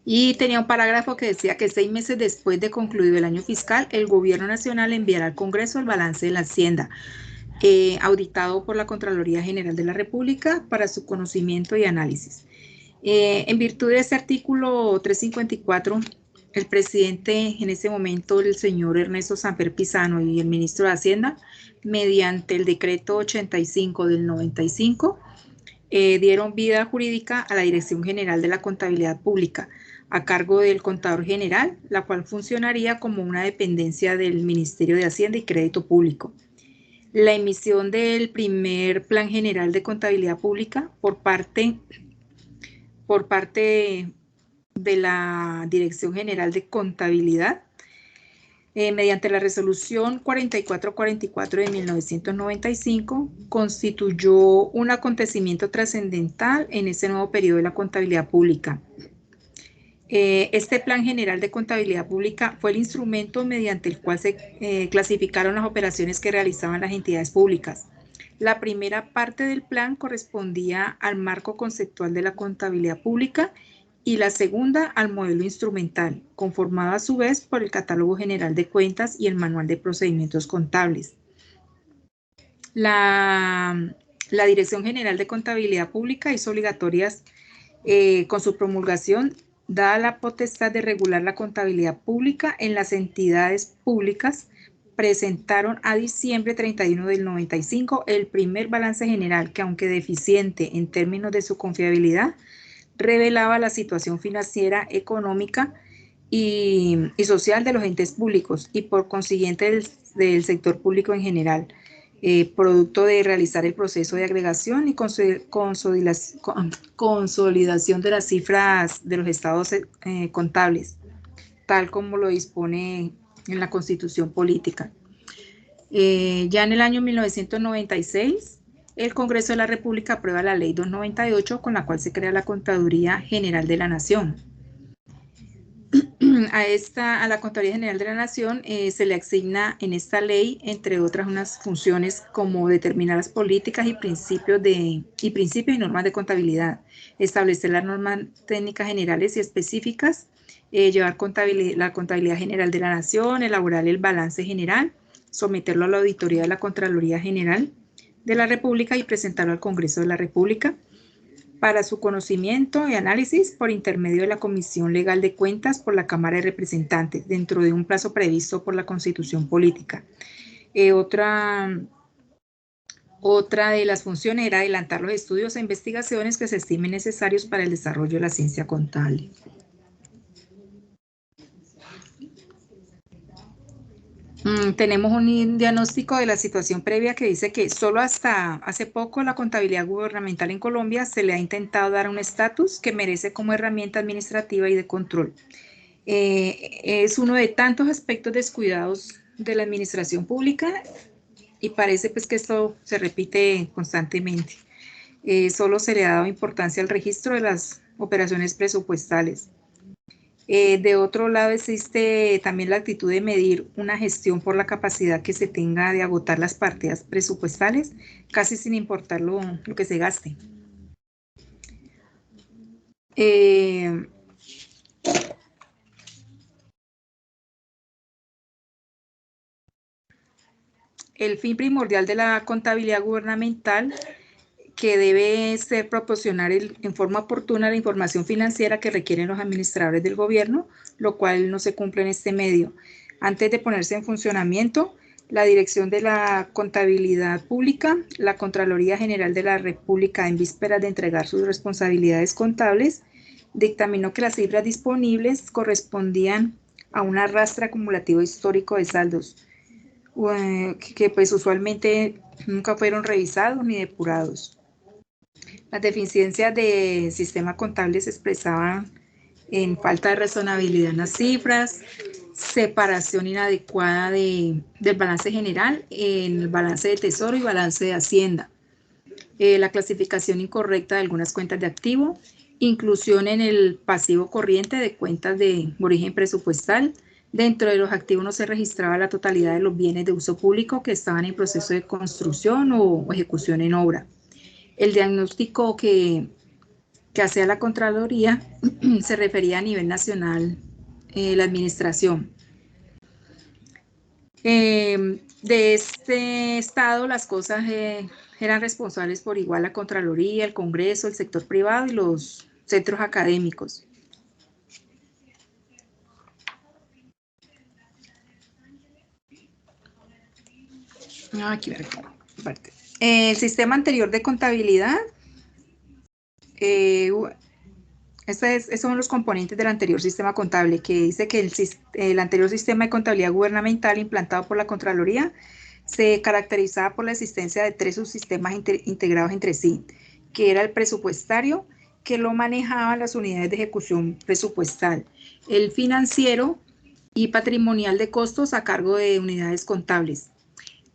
Y tenía un parágrafo que decía que 6 meses después de concluido el año fiscal, el Gobierno Nacional enviará al Congreso el balance de la Hacienda, auditado por la Contraloría General de la República para su conocimiento y análisis. En virtud de este artículo 354, el presidente en ese momento, el señor Ernesto Samper Pizano, y el ministro de Hacienda, mediante el decreto 85 del 95, dieron vida jurídica a la Dirección General de la Contabilidad Pública, a cargo del Contador General, la cual funcionaría como una dependencia del Ministerio de Hacienda y Crédito Público. La emisión del primer Plan General de Contabilidad Pública por parte de la Dirección General de Contabilidad, mediante la resolución 4444 de 1995, constituyó un acontecimiento trascendental en ese nuevo periodo de la contabilidad pública. Este Plan General de Contabilidad Pública fue el instrumento mediante el cual se clasificaron las operaciones que realizaban las entidades públicas. La primera parte del plan correspondía al marco conceptual de la contabilidad pública y la segunda al modelo instrumental, conformado a su vez por el Catálogo General de Cuentas y el Manual de Procedimientos Contables. La Dirección General de Contabilidad Pública hizo obligatorias con su promulgación, dada la potestad de regular la contabilidad pública en las entidades públicas. Presentaron a diciembre 31 del 95 el primer balance general que, aunque deficiente en términos de su confiabilidad, revelaba la situación financiera, económica y social de los entes públicos y por consiguiente del sector público en general, producto de realizar el proceso de agregación y consolidación de las cifras de los estados contables, tal como lo dispone en la Constitución Política. Ya en el año 1996, el Congreso de la República aprueba la Ley 298, con la cual se crea la Contaduría General de la Nación. A la Contraloría General de la Nación se le asigna en esta ley, entre otras, unas funciones como determinar las políticas y principios y normas de contabilidad, establecer las normas técnicas generales y específicas, llevar la contabilidad general de la Nación, elaborar el balance general, someterlo a la auditoría de la Contraloría General de la República y presentarlo al Congreso de la República para su conocimiento y análisis por intermedio de la Comisión Legal de Cuentas por la Cámara de Representantes, dentro de un plazo previsto por la Constitución Política. Otra de las funciones era adelantar los estudios e investigaciones que se estimen necesarios para el desarrollo de la ciencia contable. Tenemos un diagnóstico de la situación previa que dice que solo hasta hace poco la contabilidad gubernamental en Colombia se le ha intentado dar un estatus que merece como herramienta administrativa y de control. Es uno de tantos aspectos descuidados de la administración pública y parece pues que esto se repite constantemente. Solo se le ha dado importancia al registro de las operaciones presupuestales. De otro lado, existe también la actitud de medir una gestión por la capacidad que se tenga de agotar las partidas presupuestales, casi sin importar lo que se gaste. El fin primordial de la contabilidad gubernamental, que debe ser proporcionar en forma oportuna la información financiera que requieren los administradores del gobierno, lo cual no se cumple en este medio. Antes de ponerse en funcionamiento, la Dirección de la Contabilidad Pública, la Contraloría General de la República, en vísperas de entregar sus responsabilidades contables, dictaminó que las cifras disponibles correspondían a un arrastre acumulativo histórico de saldos, que pues usualmente nunca fueron revisados ni depurados. Las deficiencias del sistema contable se expresaban en falta de razonabilidad en las cifras, separación inadecuada del balance general en el balance de tesoro y balance de hacienda, la clasificación incorrecta de algunas cuentas de activo, inclusión en el pasivo corriente de cuentas de origen presupuestal. Dentro de los activos no se registraba la totalidad de los bienes de uso público que estaban en proceso de construcción o ejecución en obra. El diagnóstico que hacía la Contraloría se refería a nivel nacional, la administración. De este estado, las cosas eran responsables por igual la Contraloría, el Congreso, el sector privado y los centros académicos. Aquí parte. El sistema anterior de contabilidad, esos son los componentes del anterior sistema contable, que dice que el anterior sistema de contabilidad gubernamental implantado por la Contraloría se caracterizaba por la existencia de 3 subsistemas integrados entre sí, que era el presupuestario, que lo manejaban las unidades de ejecución presupuestal, el financiero y patrimonial de costos a cargo de unidades contables.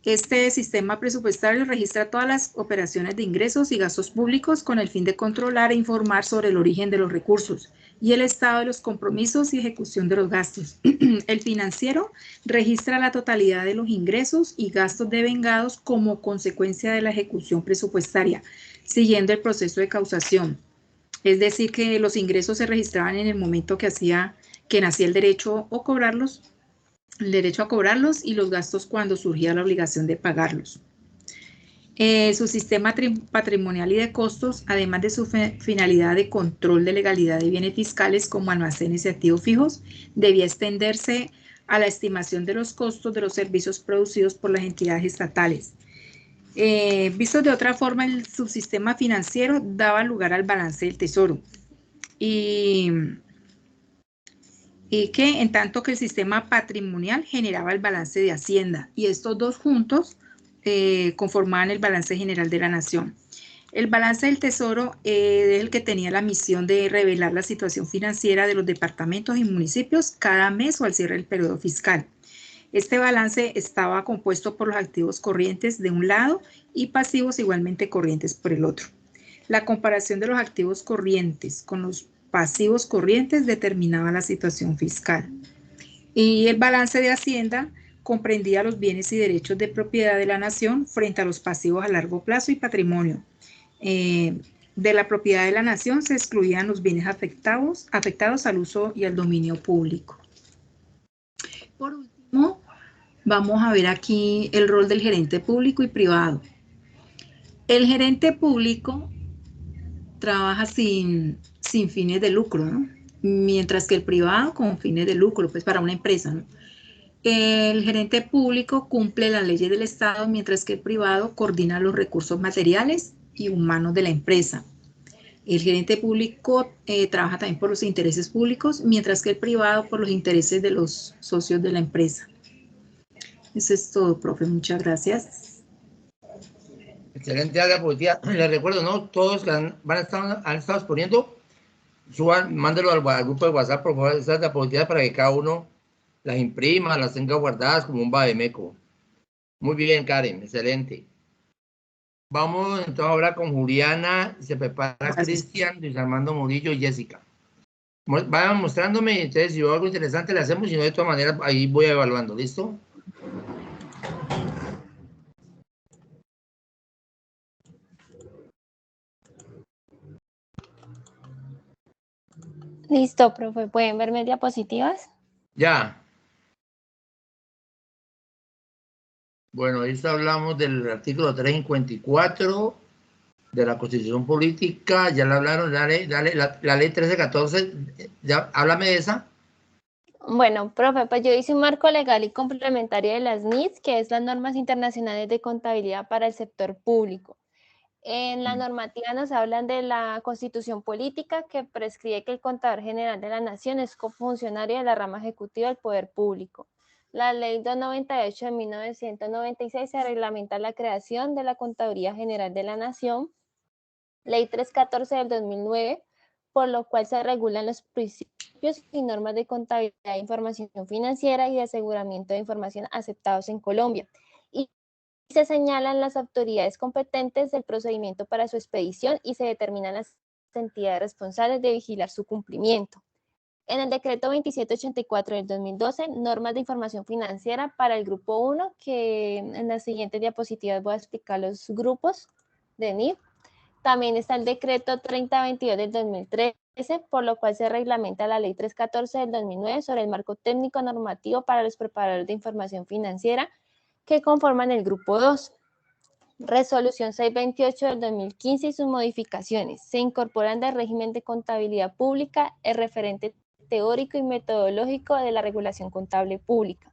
Este sistema presupuestario registra todas las operaciones de ingresos y gastos públicos con el fin de controlar e informar sobre el origen de los recursos y el estado de los compromisos y ejecución de los gastos. El financiero registra la totalidad de los ingresos y gastos devengados como consecuencia de la ejecución presupuestaria, siguiendo el proceso de causación. Es decir, que los ingresos se registraban en el momento que nacía el derecho a cobrarlos, y los gastos cuando surgía la obligación de pagarlos. Su sistema patrimonial y de costos, además de su finalidad de control de legalidad de bienes fiscales como almacenes y activos fijos, debía extenderse a la estimación de los costos de los servicios producidos por las entidades estatales. Visto de otra forma, el subsistema financiero daba lugar al balance del tesoro y que en tanto que el sistema patrimonial generaba el balance de Hacienda, y estos dos juntos conformaban el balance general de la nación. El balance del tesoro es el que tenía la misión de revelar la situación financiera de los departamentos y municipios cada mes o al cierre del periodo fiscal. Este balance estaba compuesto por los activos corrientes de un lado y pasivos igualmente corrientes por el otro. La comparación de los activos corrientes con los pasivos corrientes determinaba la situación fiscal. Y el balance de Hacienda comprendía los bienes y derechos de propiedad de la nación frente a los pasivos a largo plazo y patrimonio. De la propiedad de la nación se excluían los bienes afectados al uso y al dominio público. Por último, vamos a ver aquí el rol del gerente público y privado. El gerente público trabaja sin fines de lucro, ¿no? Mientras que el privado con fines de lucro, pues para una empresa, ¿no? El gerente público cumple las leyes del Estado, mientras que el privado coordina los recursos materiales y humanos de la empresa. El gerente público trabaja también por los intereses públicos, mientras que el privado por los intereses de los socios de la empresa. Eso es todo, profe. Muchas gracias. Excelente área política. Les recuerdo, ¿no? Todos que han estado exponiendo, suban, mándenlo al grupo de WhatsApp, por favor, esas diapositivas para que cada uno las imprima, las tenga guardadas como un vademécum. Muy bien, Karen, excelente. Vamos entonces ahora con Juliana, se prepara Cristian, Luis Armando Murillo y Jessica. Vayan mostrándome, entonces si veo algo interesante le hacemos, si no de todas maneras ahí voy evaluando, ¿listo? Listo, profe. ¿Pueden verme diapositivas? Ya. Bueno, ahí hablamos del artículo 354 de la Constitución Política, ya le hablaron, la ley 1314, ya, háblame de esa. Bueno, profe, pues yo hice un marco legal y complementario de las NICs, que es las normas internacionales de contabilidad para el sector público. En la normativa nos hablan de la Constitución Política, que prescribe que el Contador General de la Nación es cofuncionario de la rama ejecutiva del Poder Público. La Ley 298 de 1996 se reglamenta la creación de la Contaduría General de la Nación. Ley 314 del 2009, por lo cual se regulan los principios y normas de contabilidad de información financiera y de aseguramiento de información aceptados en Colombia. Y se señalan las autoridades competentes del procedimiento para su expedición y se determinan las entidades responsables de vigilar su cumplimiento. En el decreto 2784 del 2012, normas de información financiera para el grupo 1, que en las siguientes diapositivas voy a explicar los grupos de NIF. También está el decreto 3022 del 2013, por lo cual se reglamenta la ley 314 del 2009 sobre el marco técnico normativo para los preparadores de información financiera que conforman el grupo 2. Resolución 628 del 2015 y sus modificaciones. Se incorporan del régimen de contabilidad pública el referente teórico y metodológico de la regulación contable pública.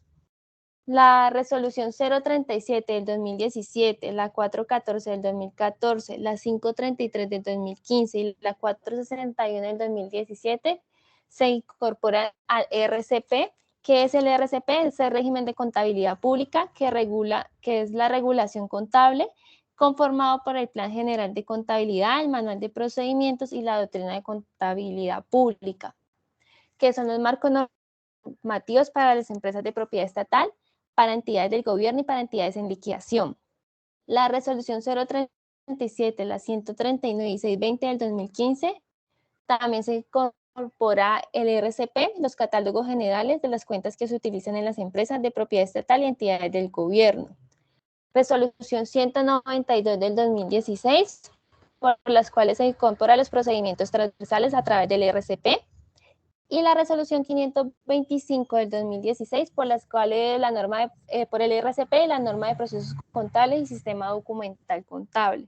La resolución 037 del 2017, la 414 del 2014, la 533 del 2015 y la 461 del 2017 se incorporan al RCP. ¿Qué es el RCP? Es el régimen de contabilidad pública que es la regulación contable, conformado por el Plan General de Contabilidad, el Manual de Procedimientos y la Doctrina de Contabilidad Pública, que son los marcos normativos para las empresas de propiedad estatal, para entidades del gobierno y para entidades en liquidación. La resolución 037, la 139 y 620 del 2015, también se incorpora el RCP, los catálogos generales de las cuentas que se utilizan en las empresas de propiedad estatal y entidades del gobierno. Resolución 192 del 2016, por las cuales se incorporan los procedimientos transversales a través del RCP. Y la resolución 525 del 2016, por las cuales por el RCP, la norma de procesos contables y sistema documental contable.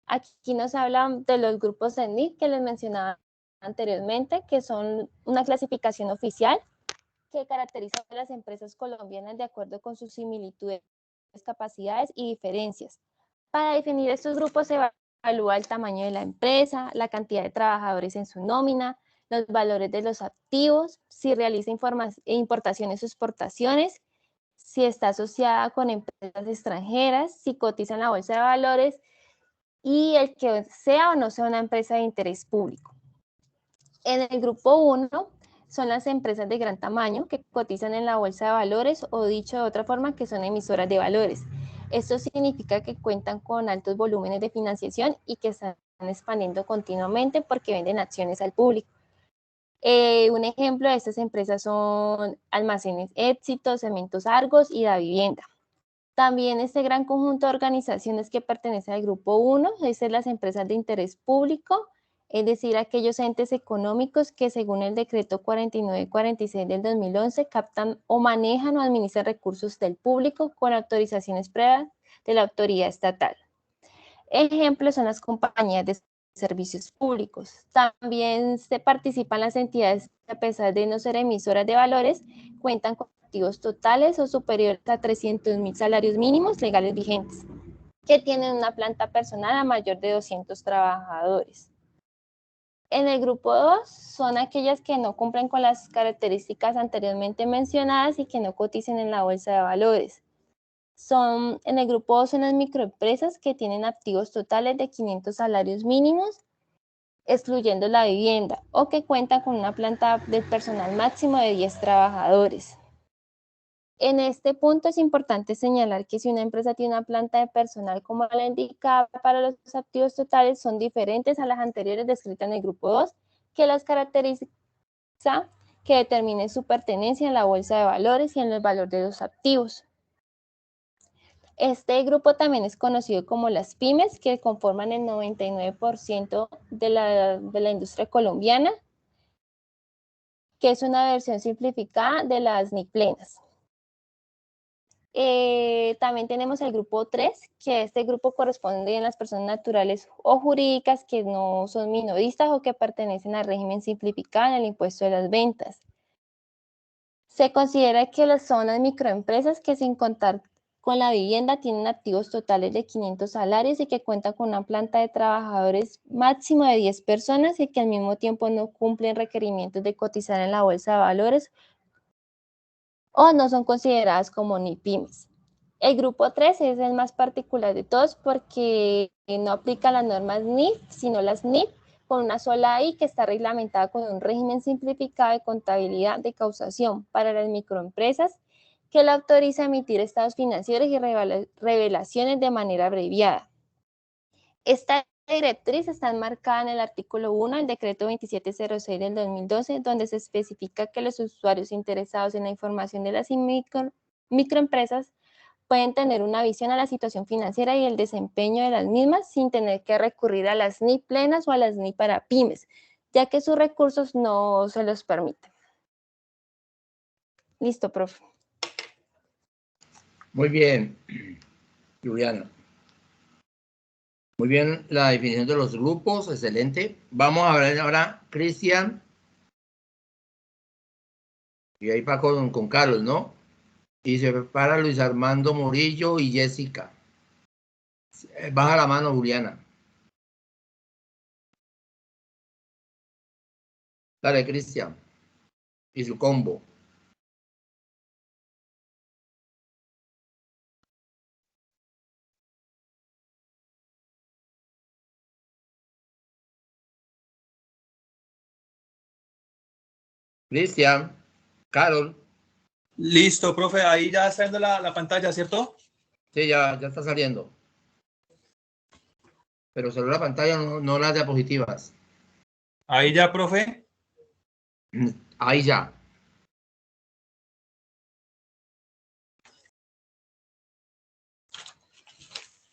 Aquí nos hablan de los grupos ENIC que les mencionaba anteriormente, que son una clasificación oficial que caracteriza a las empresas colombianas de acuerdo con sus similitudes, capacidades y diferencias. Para definir estos grupos se evalúa el tamaño de la empresa, la cantidad de trabajadores en su nómina, los valores de los activos, si realiza importaciones o exportaciones, si está asociada con empresas extranjeras, si cotiza en la bolsa de valores y el que sea o no sea una empresa de interés público. En el grupo 1 son las empresas de gran tamaño que cotizan en la bolsa de valores o dicho de otra forma que son emisoras de valores. Esto significa que cuentan con altos volúmenes de financiación y que están expandiendo continuamente porque venden acciones al público. Un ejemplo de estas empresas son Almacenes Éxito, Cementos Argos y Davivienda. También este gran conjunto de organizaciones que pertenece al grupo 1 es las empresas de interés público, es decir, aquellos entes económicos que según el decreto 4946 del 2011 captan o manejan o administran recursos del público con autorizaciones previas de la autoridad estatal. Ejemplos son las compañías de servicios públicos. También se participan las entidades que a pesar de no ser emisoras de valores, cuentan con activos totales o superiores a 300.000 salarios mínimos legales vigentes, que tienen una planta personal a mayor de 200 trabajadores. En el grupo 2 son aquellas que no cumplen con las características anteriormente mencionadas y que no coticen en la bolsa de valores. En el grupo 2 son las microempresas que tienen activos totales de 500 salarios mínimos, excluyendo la vivienda, o que cuentan con una planta de personal máximo de 10 trabajadores. En este punto es importante señalar que si una empresa tiene una planta de personal como la indicada para los activos totales, son diferentes a las anteriores descritas en el grupo 2, que las caracteriza que determine su pertenencia en la bolsa de valores y en el valor de los activos. Este grupo también es conocido como las pymes, que conforman el 99% de la industria colombiana, que es una versión simplificada de las NIC plenas. También tenemos el grupo 3, que este grupo corresponde a las personas naturales o jurídicas que no son minoristas o que pertenecen al régimen simplificado en el impuesto de las ventas. Se considera que son las microempresas que sin contar con la vivienda tienen activos totales de 500 salarios y que cuentan con una planta de trabajadores máximo de 10 personas y que al mismo tiempo no cumplen requerimientos de cotizar en la bolsa de valores o no son consideradas como ni pymes. El grupo 3 es el más particular de todos porque no aplica las normas NIF, sino las NIF, con una sola I que está reglamentada con un régimen simplificado de contabilidad de causación para las microempresas que la autoriza a emitir estados financieros y revelaciones de manera abreviada. Esta directriz está enmarcada en el artículo 1 del decreto 2706 del 2012, donde se especifica que los usuarios interesados en la información de las microempresas pueden tener una visión a la situación financiera y el desempeño de las mismas sin tener que recurrir a las NIF plenas o a las NIF para pymes, ya que sus recursos no se los permiten. Listo, profe. Muy bien, Juliana. Muy bien la definición de los grupos, excelente. Vamos a ver ahora, Cristian. Y ahí va con Carlos, ¿no? Y se prepara Luis Armando Murillo y Jessica. Baja la mano, Juliana. Dale, Cristian. Y su combo. Cristian, Carol. Listo, profe. Ahí ya está viendo la pantalla, ¿cierto? Sí, ya está saliendo. Pero solo la pantalla, no las diapositivas. Ahí ya, profe. Ahí ya.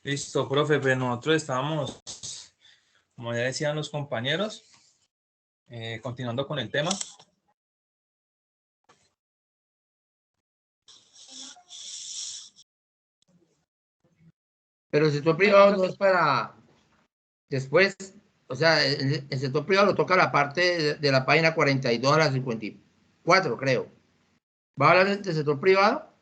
Listo, profe. Pues nosotros estábamos, como ya decían los compañeros, continuando con el tema. Pero el sector privado no es para después, o sea, el sector privado lo toca la parte de la página 42 a la 54, creo. ¿Va a hablar del sector privado?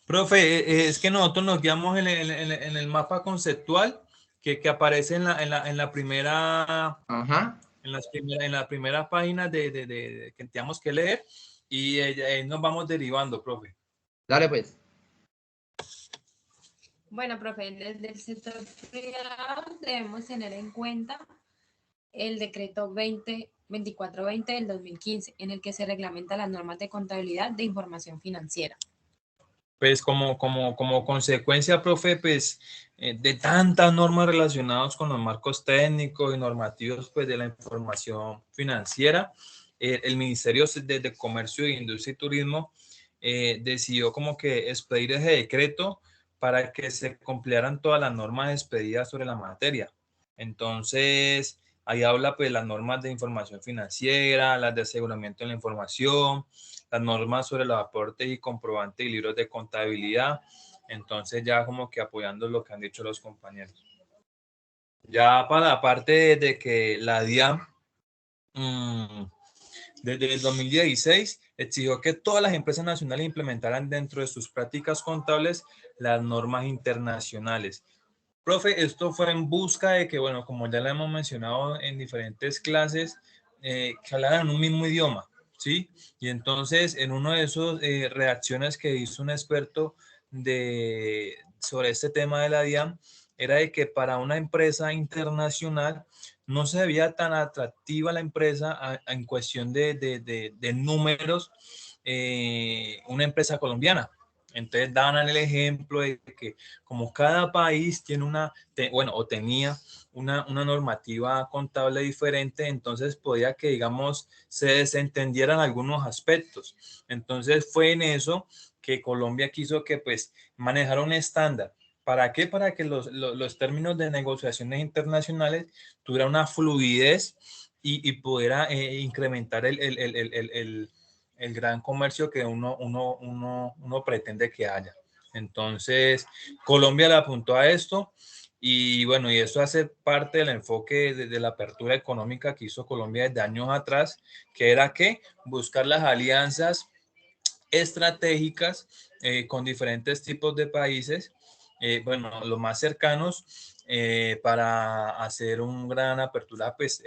Profe, es que nosotros nos guiamos en el mapa conceptual que aparece en la primera, Ajá. en la primera página que tenemos que leer y nos vamos derivando, profe. Dale, pues. Bueno, profe, desde el sector privado debemos tener en cuenta el decreto 20 2420 del 2015, en el que se reglamentan las normas de contabilidad de información financiera. Pues como consecuencia, profe, pues de tantas normas relacionadas con los marcos técnicos y normativos pues, de la información financiera, el Ministerio de Comercio, Industria y Turismo decidió como que expedir ese decreto para que se cumplieran todas las normas expedidas sobre la materia. Entonces, ahí habla pues las normas de información financiera, las de aseguramiento de la información, las normas sobre los aportes y comprobantes y libros de contabilidad. Entonces ya como que apoyando lo que han dicho los compañeros. Ya para la parte de que la DIAN desde el 2016 exigió que todas las empresas nacionales implementaran dentro de sus prácticas contables las normas internacionales. Profe, esto fue en busca de que, bueno, como ya lo hemos mencionado en diferentes clases, que hablaran un mismo idioma, ¿sí? Y entonces, en uno de esos reacciones que hizo un experto sobre este tema de la DIAN, era de que para una empresa internacional no se veía tan atractiva la empresa en cuestión de números, una empresa colombiana. Entonces daban el ejemplo de que como cada país tiene tenía una normativa contable diferente, entonces podía que, digamos, se desentendieran algunos aspectos. Entonces fue en eso que Colombia quiso que pues manejara un estándar. ¿Para qué? Para que los términos de negociaciones internacionales tuvieran una fluidez y pudiera incrementar el gran comercio que uno pretende que haya. Entonces, Colombia le apuntó a esto y bueno, y eso hace parte del enfoque de la apertura económica que hizo Colombia desde años atrás, que era que buscar las alianzas estratégicas con diferentes tipos de países, bueno, los más cercanos, para hacer una gran apertura pues,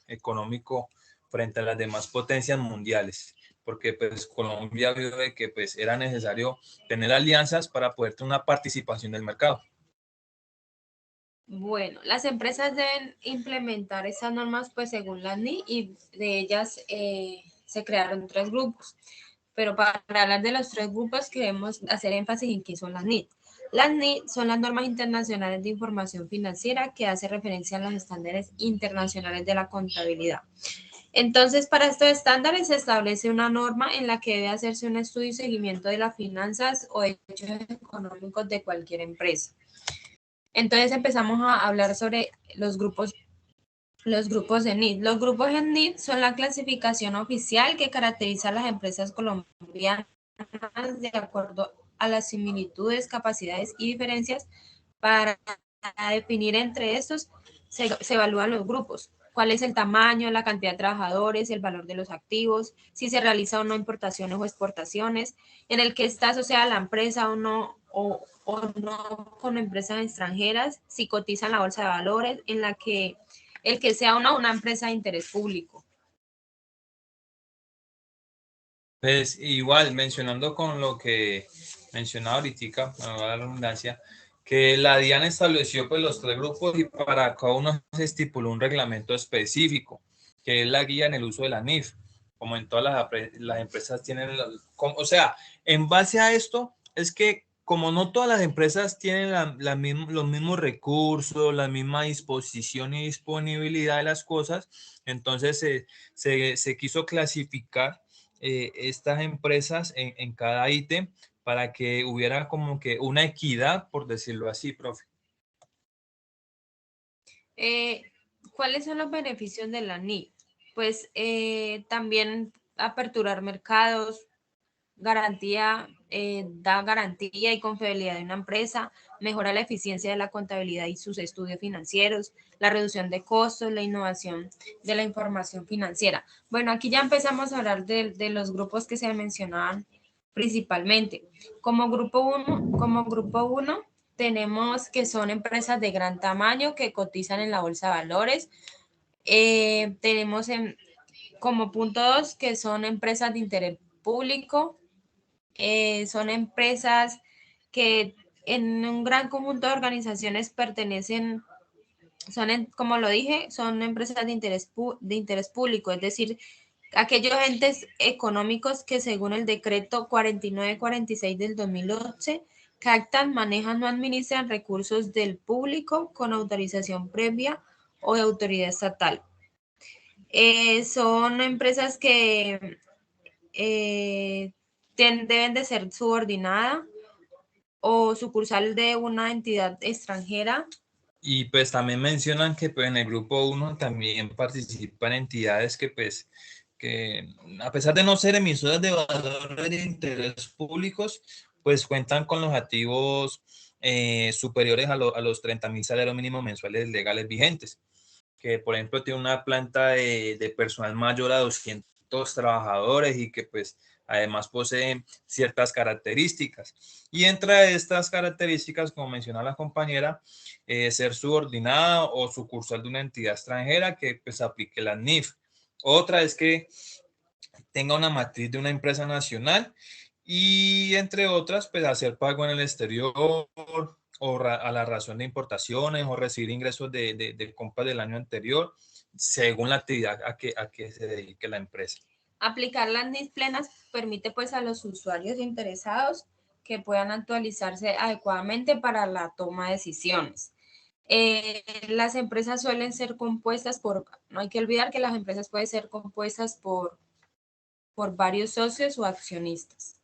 económico frente a las demás potencias mundiales, porque pues Colombia vio de que pues era necesario tener alianzas para poder tener una participación del mercado. Bueno, las empresas deben implementar esas normas pues según la NIC y de ellas se crearon 3 grupos. Pero para hablar de los 3 grupos queremos hacer énfasis en qué son las NIC. Las NIC son las normas internacionales de información financiera que hace referencia a los estándares internacionales de la contabilidad. Entonces, para estos estándares se establece una norma en la que debe hacerse un estudio y seguimiento de las finanzas o hechos económicos de cualquier empresa. Entonces empezamos a hablar sobre los grupos de NIC. Los grupos en NIC son la clasificación oficial que caracteriza a las empresas colombianas de acuerdo a las similitudes, capacidades y diferencias. Para definir entre estos se evalúan los grupos. ¿Cuál es el tamaño, la cantidad de trabajadores, el valor de los activos, si se realiza o no importaciones o exportaciones, en el que está asociada la empresa o no con empresas extranjeras, si cotiza en la bolsa de valores, en la que el que sea una empresa de interés público. Pues igual, mencionando con lo que mencionaba ahorita, la redundancia, que la DIAN estableció pues los 3 grupos y para cada uno se estipuló un reglamento específico, que es la guía en el uso de la NIF, como en todas las empresas tienen, o sea, en base a esto es que como no todas las empresas tienen los mismos recursos, la misma disposición y disponibilidad de las cosas, entonces se quiso clasificar estas empresas en cada ítem para que hubiera como que una equidad, por decirlo así, profe. ¿Cuáles son los beneficios de la NIC? Pues también aperturar mercados, da garantía y confiabilidad de una empresa, mejora la eficiencia de la contabilidad y sus estudios financieros, la reducción de costos, la innovación de la información financiera. Bueno, aquí ya empezamos a hablar de los grupos que se mencionaban principalmente. Como grupo 1 tenemos que son empresas de gran tamaño que cotizan en la bolsa de valores. Tenemos como punto 2 que son empresas de interés público. Son empresas que en un gran conjunto de organizaciones pertenecen como lo dije, son empresas de interés público, es decir, aquellos entes económicos que según el decreto 4946 del 2011 captan, manejan o administran recursos del público con autorización previa o de autoridad estatal. Son empresas que deben de ser subordinadas o sucursal de una entidad extranjera. Y pues también mencionan que pues, en el grupo 1 también participan entidades que pues que a pesar de no ser emisoras de valores de interés públicos, pues cuentan con los activos superiores a los 30.000 salarios mínimos mensuales legales vigentes, que por ejemplo tiene una planta de personal mayor a 200 trabajadores y que pues además poseen ciertas características. Y entre estas características, como menciona la compañera, ser subordinada o sucursal de una entidad extranjera que pues aplique la NIF. Otra es que tenga una matriz de una empresa nacional y entre otras, pues hacer pago en el exterior o a la razón de importaciones o recibir ingresos de compras del año anterior según la actividad a que se dedique la empresa. Aplicar las NIF plenas permite pues a los usuarios interesados que puedan actualizarse adecuadamente para la toma de decisiones. Las empresas suelen ser compuestas no hay que olvidar que las empresas pueden ser compuestas por varios socios o accionistas.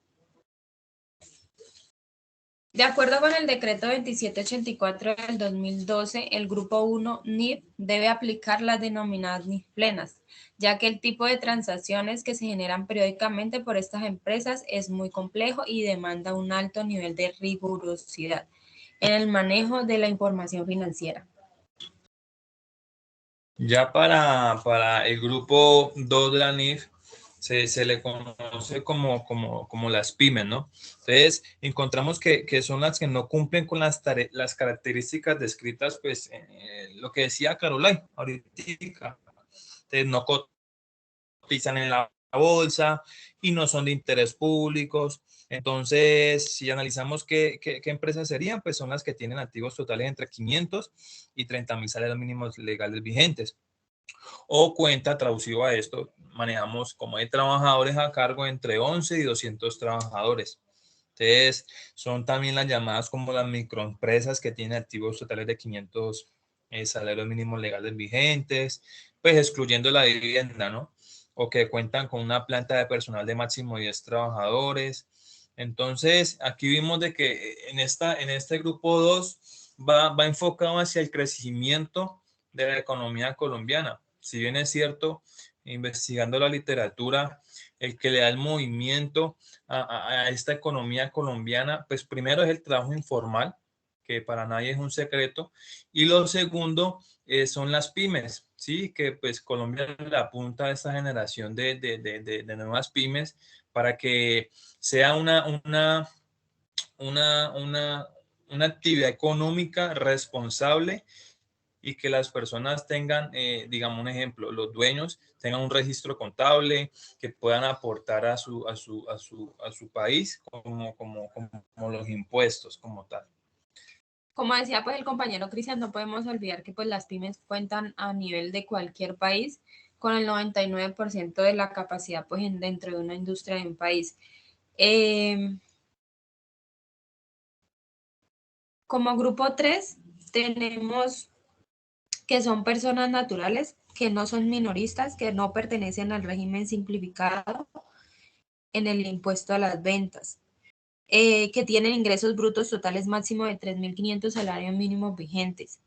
De acuerdo con el decreto 2784 del 2012, el grupo 1 NIF debe aplicar las denominadas NIF plenas, ya que el tipo de transacciones que se generan periódicamente por estas empresas es muy complejo y demanda un alto nivel de rigurosidad en el manejo de la información financiera. Ya para el grupo 2 de la NIF, se le conoce como las pymes, ¿no? Entonces, encontramos que son las que no cumplen con las características descritas, pues, lo que decía Caroline ahorita. Entonces, no cotizan en la bolsa y no son de interés públicos. Entonces, si analizamos qué empresas serían, pues son las que tienen activos totales entre 500 y 30.000 salarios mínimos legales vigentes. O cuenta, traducido a esto, manejamos como hay trabajadores a cargo entre 11 y 200 trabajadores. Entonces, son también las llamadas como las microempresas que tienen activos totales de 500 salarios mínimos legales vigentes, pues excluyendo la vivienda, ¿no? O que cuentan con una planta de personal de máximo 10 trabajadores. Entonces, aquí vimos de que en este grupo 2 va enfocado hacia el crecimiento de la economía colombiana. Si bien es cierto, investigando la literatura, el que le da el movimiento a esta economía colombiana, pues primero es el trabajo informal, que para nadie es un secreto, y lo segundo son las pymes, ¿sí? Que pues Colombia le apunta a esta generación de nuevas pymes para que sea una actividad económica responsable y que las personas tengan, digamos un ejemplo, los dueños tengan un registro contable, que puedan aportar a su país como los impuestos como tal. Como decía pues el compañero Cristian, no podemos olvidar que pues las pymes cuentan a nivel de cualquier país con el 99% de la capacidad pues dentro de una industria de un país. Como grupo 3 tenemos que son personas naturales, que no son minoristas, que no pertenecen al régimen simplificado en el impuesto a las ventas, que tienen ingresos brutos totales máximo de 3.500 salarios mínimos vigentes,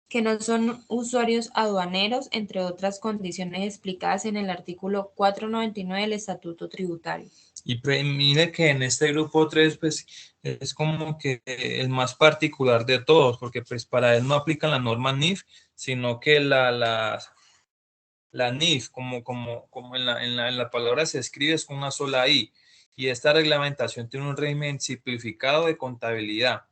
que no son usuarios aduaneros, entre otras condiciones explicadas en el artículo 499 del Estatuto Tributario. Y mire que en este grupo 3, pues, es como que el más particular de todos, porque pues para él no aplican la norma NIF, sino que la NIF, como en la palabra se escribe, es con una sola I. Y esta reglamentación tiene un régimen simplificado de contabilidad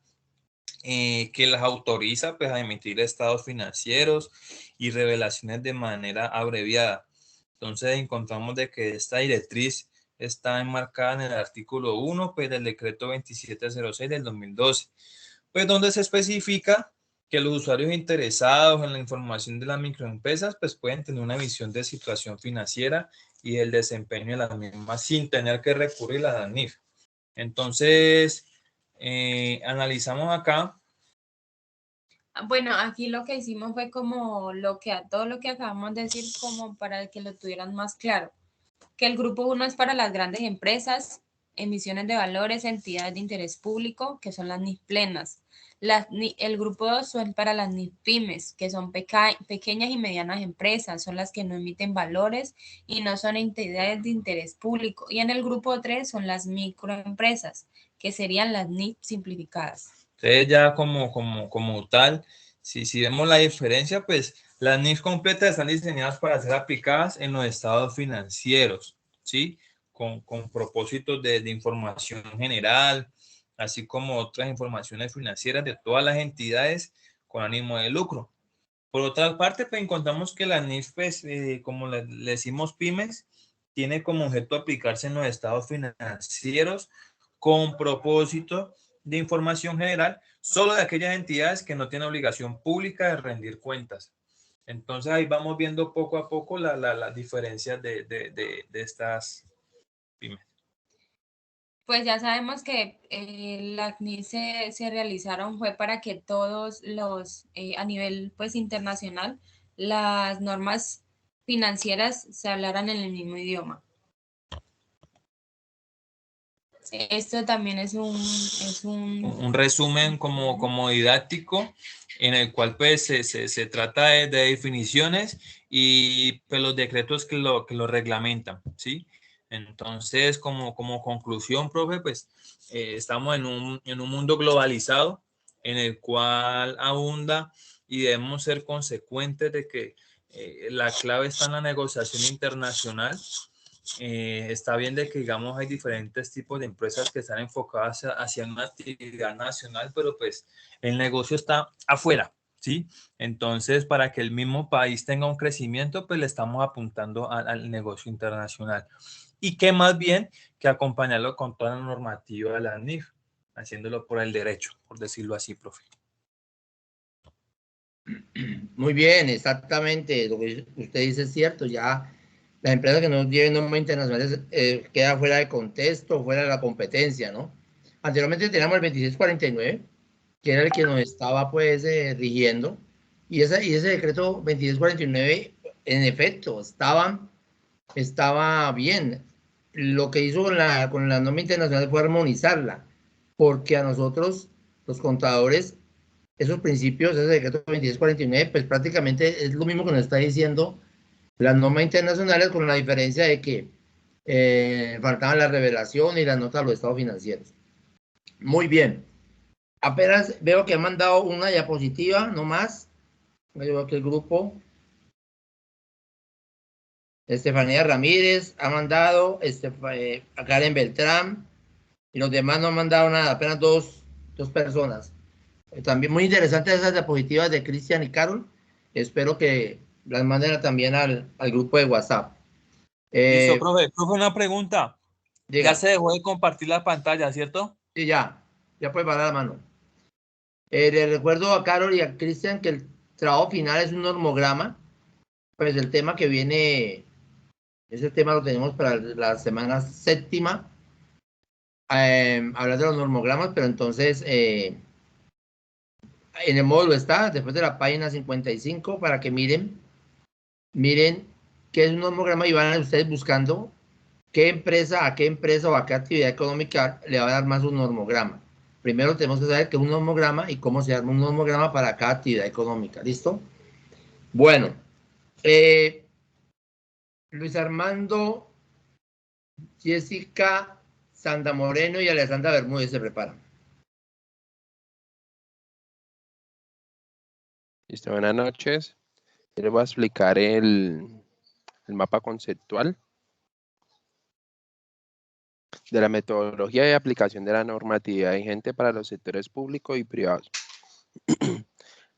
que las autoriza pues, a emitir estados financieros y revelaciones de manera abreviada. Entonces encontramos de que esta directriz está enmarcada en el artículo 1 pues, del decreto 2706 del 2012, pues donde se especifica que los usuarios interesados en la información de las microempresas pues pueden tener una visión de situación financiera y el desempeño de las mismas sin tener que recurrir a la NIF. Entonces, analizamos acá. Bueno, aquí lo que hicimos fue como todo lo que acabamos de decir, como para que lo tuvieran más claro. Que el grupo 1 es para las grandes empresas, emisiones de valores, entidades de interés público, que son las NIF plenas. El grupo 2 son para las NIF pymes, que son pequeñas y medianas empresas, son las que no emiten valores y no son entidades de interés público. Y en el grupo 3 son las microempresas, que serían las NIF simplificadas. Entonces ya como tal, si vemos la diferencia, pues las NIF completas están diseñadas para ser aplicadas en los estados financieros, ¿sí? Con propósitos de información general, así como otras informaciones financieras de todas las entidades con ánimo de lucro. Por otra parte, pues encontramos que la NIF, pues, como le decimos pymes, tiene como objeto aplicarse en los estados financieros con propósito de información general solo de aquellas entidades que no tienen obligación pública de rendir cuentas. Entonces ahí vamos viendo poco a poco las diferencias de estas pymes. Pues ya sabemos que las CNIL se realizaron fue para que todos los, a nivel pues internacional, las normas financieras se hablaran en el mismo idioma. Esto también es un resumen como didáctico en el cual pues se trata de definiciones y pues los decretos que lo reglamentan, ¿sí? Entonces, como conclusión, profe, pues estamos en un mundo globalizado en el cual abunda y debemos ser consecuentes de que la clave está en la negociación internacional. Está bien de que, digamos, hay diferentes tipos de empresas que están enfocadas hacia una actividad nacional, pero pues el negocio está afuera, ¿sí? Entonces, para que el mismo país tenga un crecimiento, pues le estamos apuntando al negocio internacional. Y qué más bien que acompañarlo con toda la normativa de la NIF, haciéndolo por el derecho, por decirlo así, profe. Muy bien, exactamente. Lo que usted dice es cierto. Ya las empresas que no lleven normas internacionales queda fuera de contexto, fuera de la competencia, ¿no? Anteriormente teníamos el 2649, que era el que nos estaba pues rigiendo. Y ese decreto 2649, en efecto, estaba bien. Lo que hizo con la norma internacional fue armonizarla, porque a nosotros, los contadores, esos principios, ese decreto 2649, pues prácticamente es lo mismo que nos está diciendo las normas internacionales, con la diferencia de que faltaban la revelación y las notas de los estados financieros. Muy bien. Apenas veo que han mandado una diapositiva, no más. Yo veo que el grupo Estefanía Ramírez ha mandado, a Karen Beltrán, y los demás no han mandado nada, apenas dos personas. También muy interesantes esas diapositivas de Cristian y Carol. Espero que las manden también al grupo de WhatsApp. Listo, profe, una pregunta. Diga. Ya se dejó de compartir la pantalla, ¿cierto? Sí, ya puede parar la mano. Le recuerdo a Carol y a Cristian que el trabajo final es un normograma. Pues el tema que viene, ese tema lo tenemos para la semana 7ª. Hablar de los normogramas, pero entonces en el módulo está, después de la página 55, para que miren qué es un normograma y van ustedes buscando a qué empresa o a qué actividad económica le va a dar más un normograma. Primero tenemos que saber qué es un normograma y cómo se arma un normograma para cada actividad económica. ¿Listo? Bueno, Luis Armando, Jessica, Sandra Moreno y Alessandra Bermúdez se preparan. Listo, buenas noches. Les voy a explicar el mapa conceptual de la metodología y aplicación de la normatividad vigente para los sectores públicos y privados,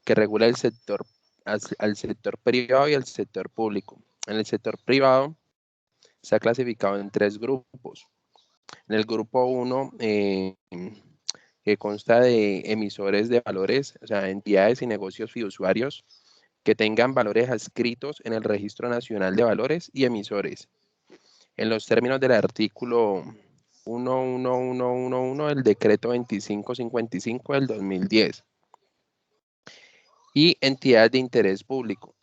que regula el sector, al sector privado y al sector público. En el sector privado está clasificado en 3 grupos. En el grupo 1, que consta de emisores de valores, o sea, entidades y negocios fiduciarios que tengan valores adscritos en el Registro Nacional de Valores y emisores, en los términos del artículo 11111 del Decreto 2555 del 2010. Y entidades de interés público.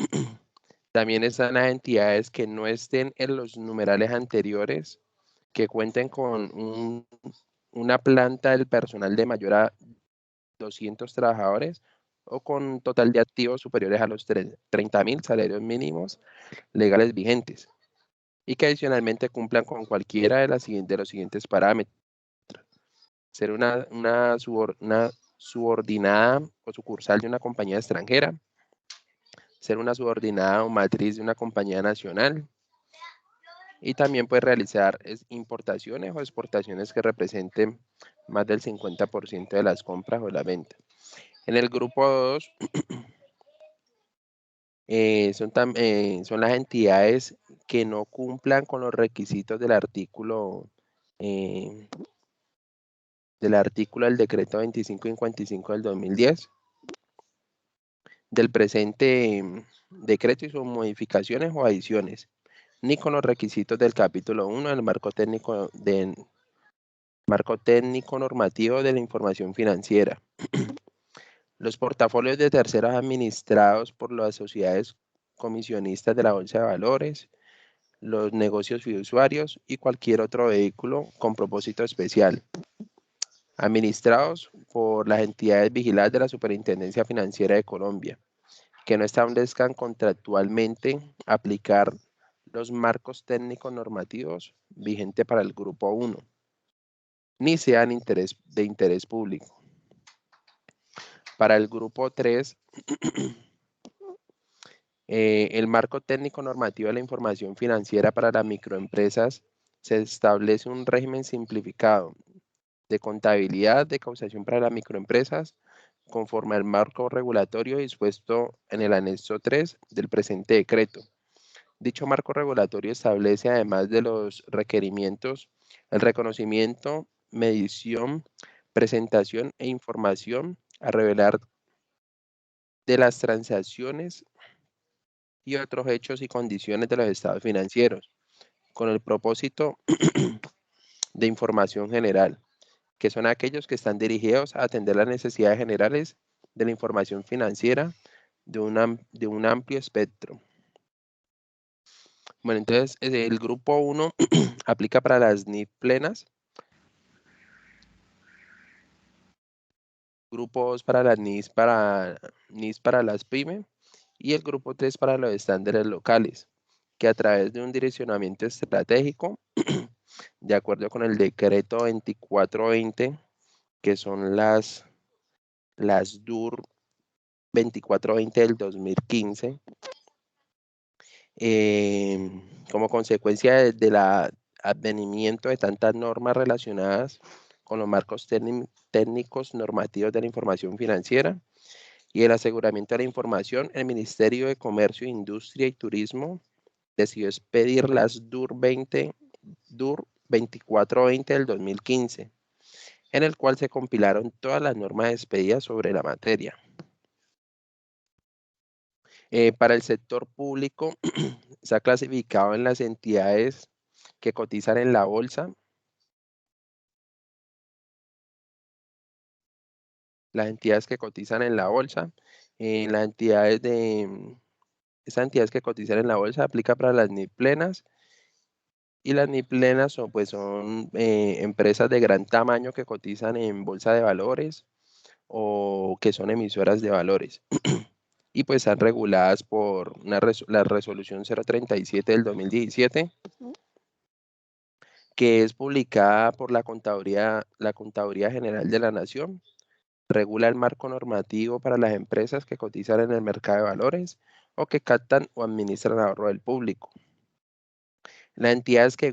También están las entidades que no estén en los numerales anteriores, que cuenten con una planta del personal de mayor a 200 trabajadores o con un total de activos superiores a los 30.000 salarios mínimos legales vigentes, y que adicionalmente cumplan con cualquiera de los siguientes parámetros. Ser una subordinada o sucursal de una compañía extranjera, ser una subordinada o matriz de una compañía nacional, y también puede realizar importaciones o exportaciones que representen más del 50% de las compras o la venta. En el grupo 2 son las entidades que no cumplan con los requisitos del artículo del decreto 2555 del 2010, del presente decreto y sus modificaciones o adiciones, ni con los requisitos del capítulo 1 del marco técnico normativo de la información financiera. Los portafolios de terceros administrados por las sociedades comisionistas de la Bolsa de Valores, los negocios fiduciarios y cualquier otro vehículo con propósito especial, administrados por las entidades vigiladas de la Superintendencia Financiera de Colombia, que no establezcan contractualmente aplicar los marcos técnicos normativos vigentes para el grupo 1, ni sean de interés público. Para el grupo 3, el marco técnico normativo de la información financiera para las microempresas, se establece un régimen simplificado de contabilidad de causación para las microempresas conforme al marco regulatorio dispuesto en el anexo 3 del presente decreto. Dicho marco regulatorio establece, además de los requerimientos, el reconocimiento, medición, presentación e información a revelar de las transacciones y otros hechos y condiciones de los estados financieros, con el propósito de información general, que son aquellos que están dirigidos a atender las necesidades generales de la información financiera de un amplio espectro. Bueno, entonces el grupo 1 aplica para las NIF plenas, grupo 2 para las NIS para las PYME, y el grupo 3 para los estándares locales, que a través de un direccionamiento estratégico, de acuerdo con el decreto 2420, que son las DUR 2420 del 2015, como consecuencia del advenimiento de tantas normas relacionadas con los marcos técnicos normativos de la información financiera y el aseguramiento de la información, el Ministerio de Comercio, Industria y Turismo decidió expedir las DUR 2420 del 2015, en el cual se compilaron todas las normas expedidas sobre la materia. Para el sector público, se ha clasificado en las entidades que cotizan en la bolsa, las entidades que cotizan en la bolsa, esas entidades que cotizan en la bolsa aplica para las NIF plenas, y las NIF plenas son empresas de gran tamaño que cotizan en bolsa de valores o que son emisoras de valores y pues están reguladas por la resolución 037 del 2017, que es publicada por la Contaduría General de la Nación. Regula el marco normativo para las empresas que cotizan en el mercado de valores o que captan o administran ahorro del público. Las entidades que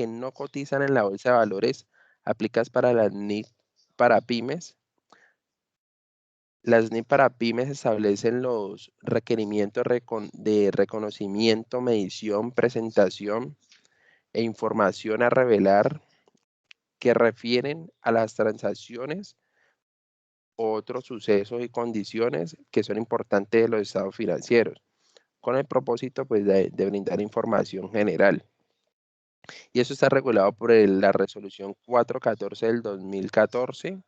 no cotizan en la bolsa de valores aplicadas para las NIF para pymes. Las NIF para pymes establecen los requerimientos de reconocimiento, medición, presentación e información a revelar que refieren a las transacciones o otros sucesos y condiciones que son importantes de los estados financieros, con el propósito pues, de brindar información general. Y eso está regulado por la resolución 414 del 2014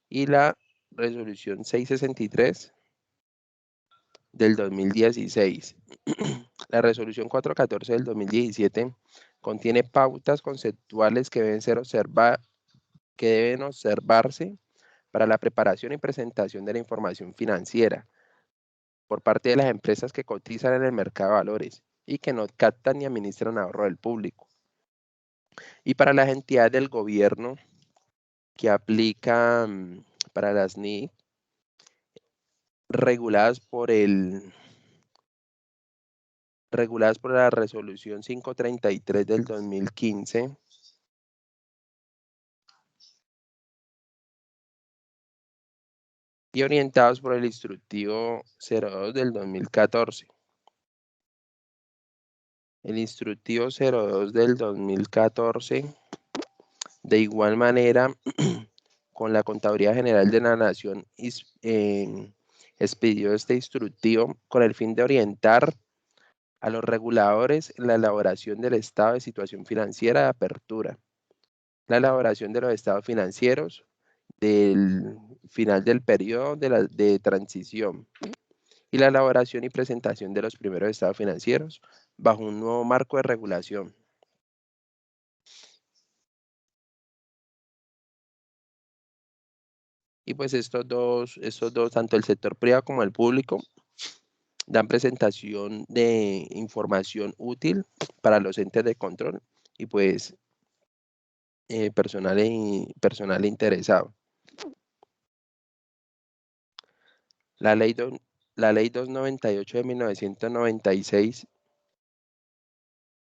y la resolución 663 del 2016. La resolución 414 del 2017 contiene pautas conceptuales que deben observarse para la preparación y presentación de la información financiera por parte de las empresas que cotizan en el mercado de valores y que no captan ni administran ahorro del público. Y para las entidades del gobierno que aplican para las NIC, reguladas por la resolución 533 del 2015, y orientados por el instructivo 02 del 2014. El instructivo 02 del 2014, de igual manera, con la Contaduría General de la Nación, expidió este instructivo con el fin de orientar a los reguladores en la elaboración del estado de situación financiera de apertura, la elaboración de los estados financieros del final del periodo de transición y la elaboración y presentación de los primeros estados financieros bajo un nuevo marco de regulación. Y pues estos dos, tanto el sector privado como el público, dan presentación de información útil para los entes de control y pues personal interesado. La ley 298 de 1996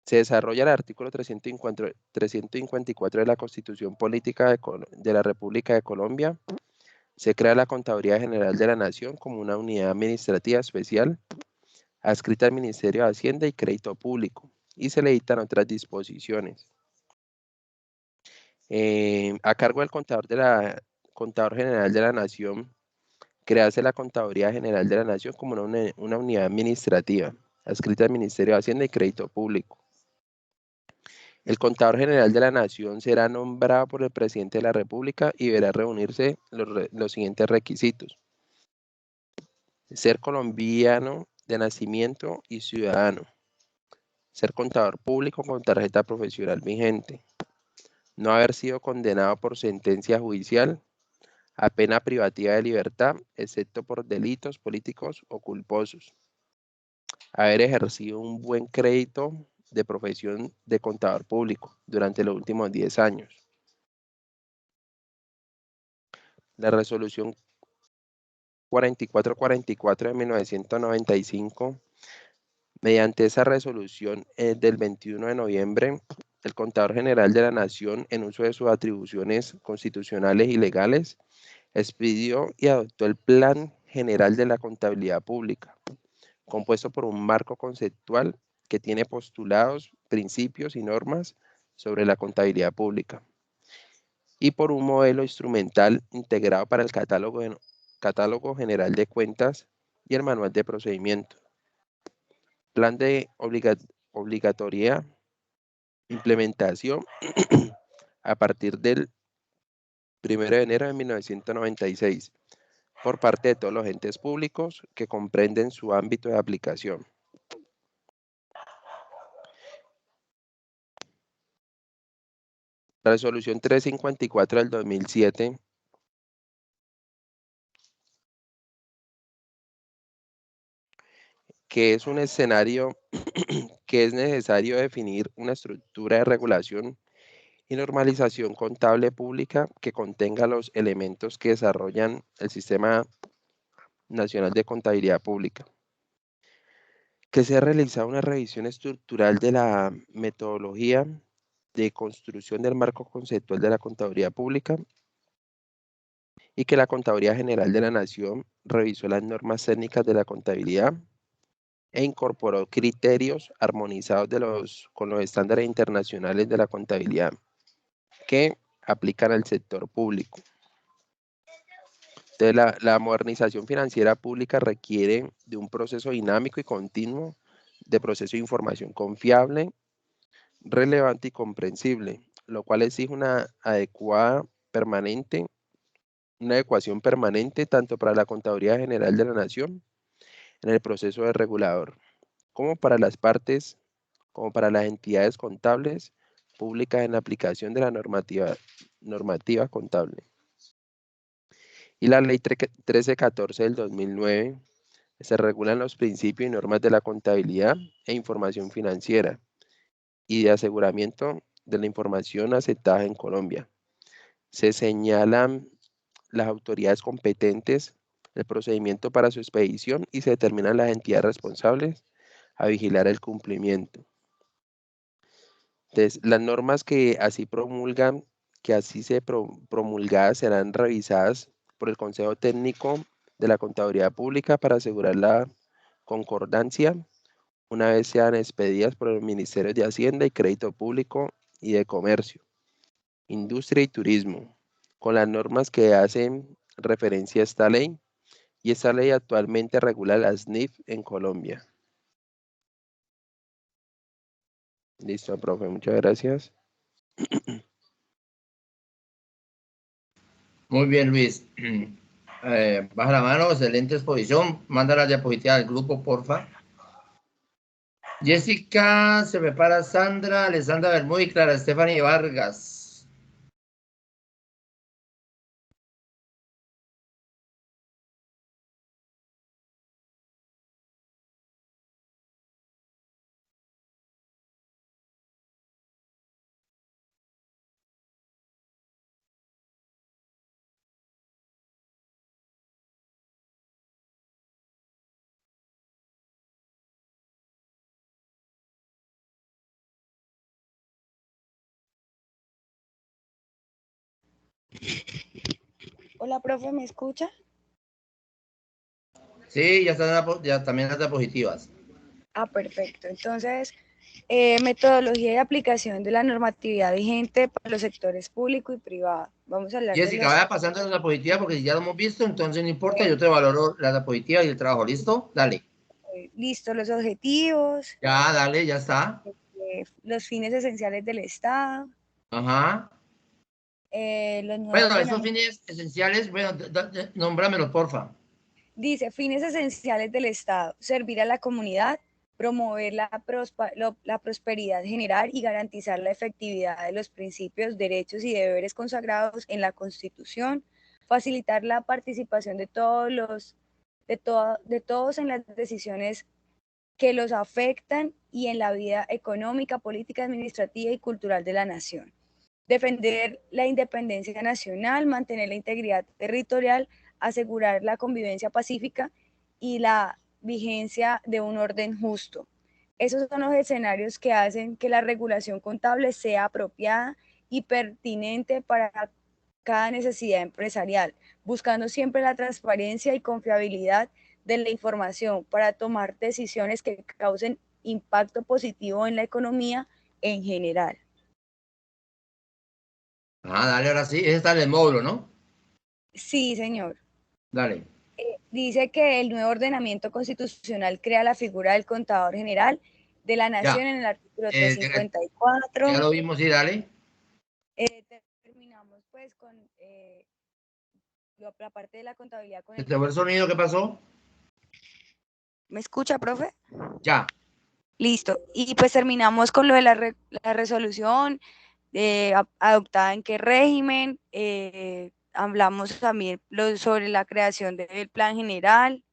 se desarrolla el artículo 354 de la Constitución Política de la República de Colombia. Se crea la Contaduría General de la Nación como una unidad administrativa especial adscrita al Ministerio de Hacienda y Crédito Público, y se le dictan otras disposiciones. A cargo del Contador General de la Nación, crearse la Contaduría General de la Nación como una unidad administrativa adscrita al Ministerio de Hacienda y Crédito Público. El Contador General de la Nación será nombrado por el Presidente de la República y deberá reunirse los siguientes requisitos: ser colombiano de nacimiento y ciudadano, ser contador público con tarjeta profesional vigente, no haber sido condenado por sentencia judicial a pena privativa de libertad, excepto por delitos políticos o culposos, haber ejercido un buen crédito de profesión de contador público durante los últimos 10 años. La resolución 4444 de 1995, mediante esa resolución del 21 de noviembre, el Contador General de la Nación, en uso de sus atribuciones constitucionales y legales, expidió y adoptó el Plan General de la Contabilidad Pública, compuesto por un marco conceptual que tiene postulados, principios y normas sobre la contabilidad pública, y por un modelo instrumental integrado para el Catálogo General de Cuentas y el Manual de Procedimiento. Plan de obligatoriedad, implementación a partir del 1 de enero de 1996 por parte de todos los entes públicos que comprenden su ámbito de aplicación. La resolución 354 del 2007 que es un escenario que es necesario definir una estructura de regulación y normalización contable pública que contenga los elementos que desarrollan el Sistema Nacional de Contabilidad Pública. Que se ha realizado una revisión estructural de la metodología de construcción del marco conceptual de la contaduría pública y que la Contaduría General de la Nación revisó las normas técnicas de la contabilidad e incorporó criterios armonizados con los estándares internacionales de la contabilidad, que aplican al sector público. Entonces, la modernización financiera pública requiere de un proceso dinámico y continuo de proceso de información confiable, relevante y comprensible, lo cual exige una adecuación permanente tanto para la Contaduría General de la Nación en el proceso de regulador, como para las partes, como para las entidades contables públicas en la aplicación de la normativa contable. Y la Ley 1314 del 2009 se regulan los principios y normas de la contabilidad e información financiera y de aseguramiento de la información aceptada en Colombia. Se señalan las autoridades competentes, el procedimiento para su expedición y se determinan las entidades responsables a vigilar el cumplimiento. Entonces, las normas que así promulgadas serán revisadas por el Consejo Técnico de la Contaduría Pública para asegurar la concordancia una vez sean expedidas por los Ministerios de Hacienda y Crédito Público y de Comercio, Industria y Turismo, con las normas que hacen referencia a esta ley, y esta ley actualmente regula las NIF en Colombia. Listo, profe, muchas gracias. Muy bien, Luis. Baja la mano, excelente exposición. Manda la diapositiva al grupo, porfa. Jessica, se prepara Sandra, Alessandra Bermúdez y Clara Stephanie Vargas. Hola, profe, ¿me escucha? Sí, ya están ya también las diapositivas. Ah, perfecto. Entonces, metodología y aplicación de la normatividad vigente para los sectores público y privado. Vamos a hablar de Jessica, los... vaya pasando las diapositivas porque si ya lo hemos visto, entonces no importa, yo te valoro la diapositiva y el trabajo. ¿Listo? Dale. Listo, los objetivos, Ya, dale, ya está. los fines esenciales del Estado, Ajá. los nuevos Bueno, esos ordenamientos. fines esenciales, bueno, nómbramelos, porfa. Dice, fines esenciales del Estado, servir a la comunidad, promover la prosperidad general y garantizar la efectividad de los principios, derechos y deberes consagrados en la Constitución, facilitar la participación de todos en las decisiones que los afectan y en la vida económica, política, administrativa y cultural de la nación. Defender la independencia nacional, mantener la integridad territorial, asegurar la convivencia pacífica y la vigencia de un orden justo. Esos son los escenarios que hacen que la regulación contable sea apropiada y pertinente para cada necesidad empresarial, buscando siempre la transparencia y confiabilidad de la información para tomar decisiones que causen impacto positivo en la economía en general. Ah, dale, ahora sí. Ese está en el módulo, ¿no? Sí, señor. Dale. Dice que el nuevo ordenamiento constitucional crea la figura del contador general de la nación Ya. en el artículo 354. Ya lo vimos, sí, dale. Terminamos pues con la parte de la contabilidad. Con ¿Se te fue el sonido? ¿Qué pasó? ¿Me escucha, profe? Ya. Listo. Y pues terminamos con lo de la resolución adoptada en qué régimen. Hablamos también sobre la creación del plan general.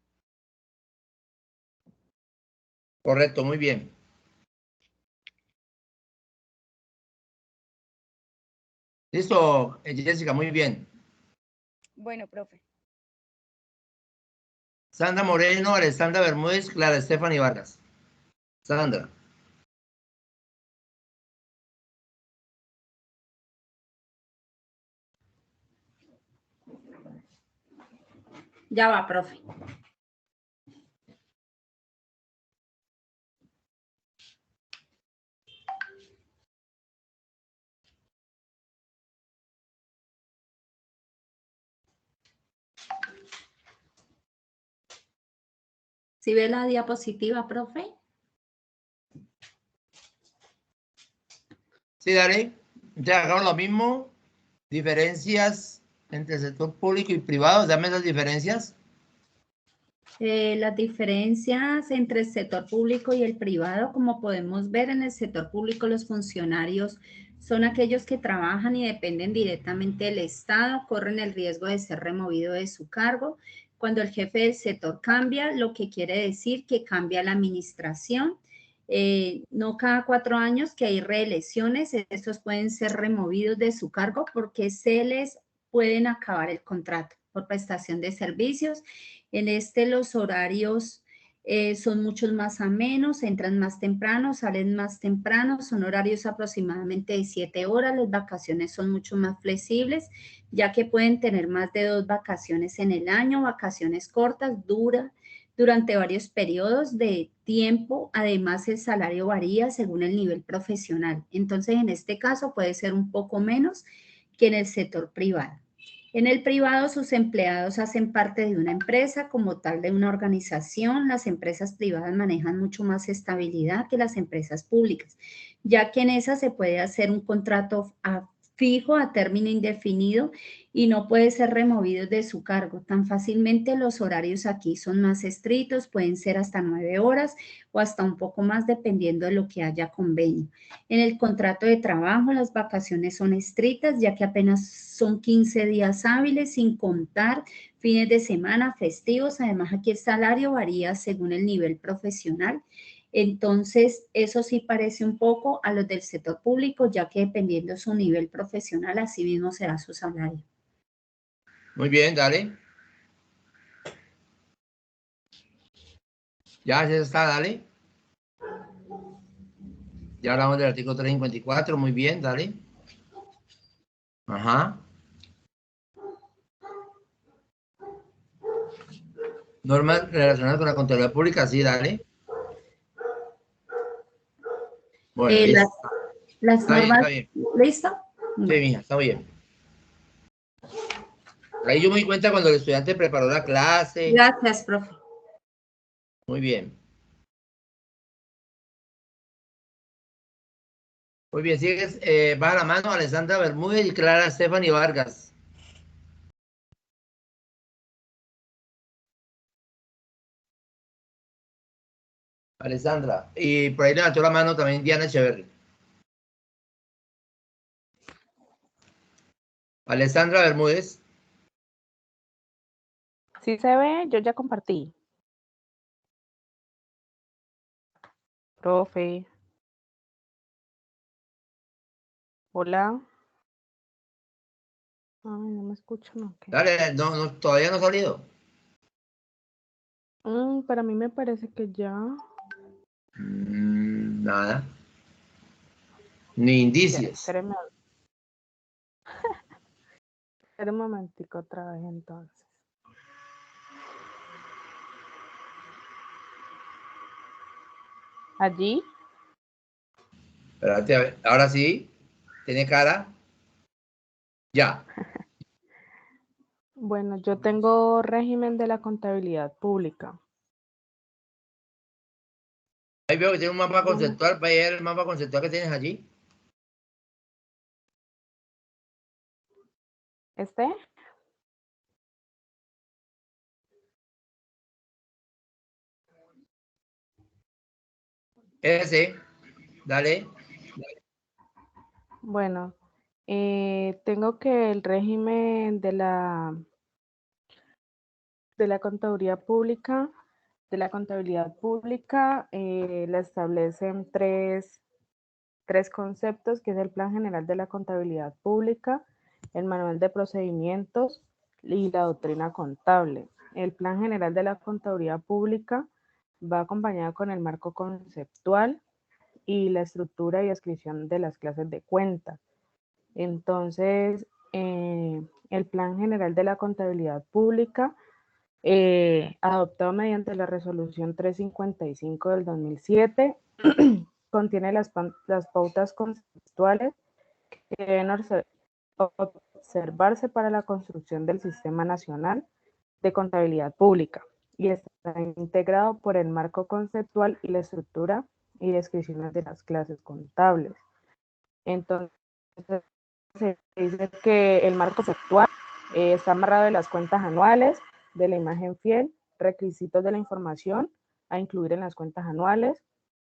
Correcto, muy bien. Listo, Jessica, muy bien. Bueno, profe. Sandra Moreno, Alessandra Bermúdez, Clara Stephanie Vargas. Sandra. Ya va, profe. ¿Sí ve la diapositiva, profe? Sí, dale. Entonces hagamos lo mismo. Diferencias entre el sector público y privado. Dame las diferencias. Las diferencias entre el sector público y el privado, como podemos ver, en el sector público los funcionarios son aquellos que trabajan y dependen directamente del Estado, corren el riesgo de ser removido de su cargo. Cuando el jefe del sector cambia, lo que quiere decir que cambia la administración. No cada 4 años que hay reelecciones, estos pueden ser removidos de su cargo porque se les pueden acabar el contrato por prestación de servicios. En los horarios son muchos más amenos, entran más temprano, salen más temprano, son horarios aproximadamente de 7 horas, las vacaciones son mucho más flexibles, ya que pueden tener más de 2 vacaciones en el año, vacaciones cortas, durante varios periodos de tiempo. Además, el salario varía según el nivel profesional. Entonces, en este caso puede ser un poco menos que en el sector privado. En el privado, sus empleados hacen parte de una empresa como tal de una organización. Las empresas privadas manejan mucho más estabilidad que las empresas públicas, ya que en esas se puede hacer un contrato fijo a término indefinido y no puede ser removido de su cargo tan fácilmente. Los horarios aquí son más estrictos, pueden ser hasta 9 horas o hasta un poco más dependiendo de lo que haya convenio. En el contrato de trabajo, las vacaciones son estrictas, ya que apenas son 15 días hábiles, sin contar fines de semana, festivos. Además, aquí el salario varía según el nivel profesional. Entonces, eso sí parece un poco a los del sector público, ya que dependiendo de su nivel profesional, así mismo será su salario. Muy bien, dale. Ya está, dale. Ya hablamos del artículo 354, muy bien, dale. Ajá. Normas relacionadas con la contabilidad pública, sí, dale. Bueno, las está normas, bien. ¿listo? Sí, mija, está bien. Ahí yo me di cuenta cuando el estudiante preparó la clase. Gracias, profe. Muy bien. Muy bien, sigues, baja la mano Alessandra Bermúdez y Clara Stephanie Vargas. Alessandra. Y por ahí levantó la mano también Diana Echeverri. Alessandra Bermúdez. Sí se ve, yo ya compartí. Profe. Hola. Ay, no me escucho, ¿no? ¿Qué? Dale, no, todavía no ha salido. Para mí me parece que ya. Nada. Ni indicios. Espéreme. Espera un momentico otra vez entonces. ¿Allí? Espérate, a ver. Ahora sí. ¿Tiene cara? Ya. Bueno, yo tengo régimen de la contabilidad pública. Ahí veo que tiene un mapa conceptual. ¿Va a ver el mapa conceptual que tienes allí? ¿Este? Ese. Dale. Bueno, tengo que el régimen de la contaduría pública, la establecen tres conceptos, que es el Plan General de la Contabilidad Pública, el Manual de Procedimientos y la Doctrina Contable. El Plan General de la Contabilidad Pública va acompañado con el marco conceptual y la estructura y descripción de las clases de cuentas. Entonces, el Plan General de la Contabilidad Pública, adoptado mediante la Resolución 355 del 2007, contiene las pautas conceptuales que deben observarse para la construcción del Sistema Nacional de Contabilidad Pública. y está integrado por el marco conceptual y la estructura y descripciones de las clases contables. Entonces, se dice que el marco conceptual está amarrado de las cuentas anuales, de la imagen fiel, requisitos de la información a incluir en las cuentas anuales,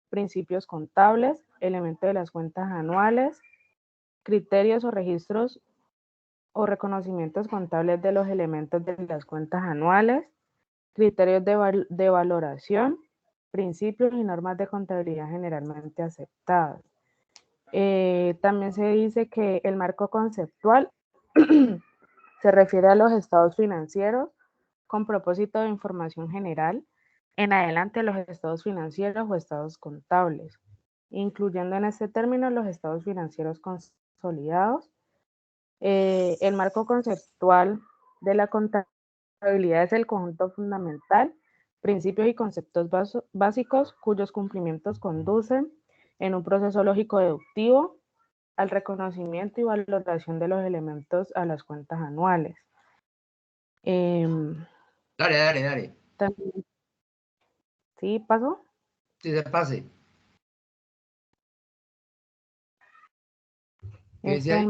principios contables, elementos de las cuentas anuales, criterios o registros o reconocimientos contables de los elementos de las cuentas anuales, criterios de valoración, principios y normas de contabilidad generalmente aceptadas. También se dice que el marco conceptual se refiere a los estados financieros con propósito de información general, en adelante los estados financieros o estados contables, incluyendo en este término los estados financieros consolidados. El marco conceptual de la contabilidad es el conjunto fundamental, principios y conceptos básicos cuyos cumplimientos conducen en un proceso lógico deductivo al reconocimiento y valoración de los elementos a las cuentas anuales. Dale. También, ¿sí pasó? Sí, se pase. ¿Qué dice Este es ahí?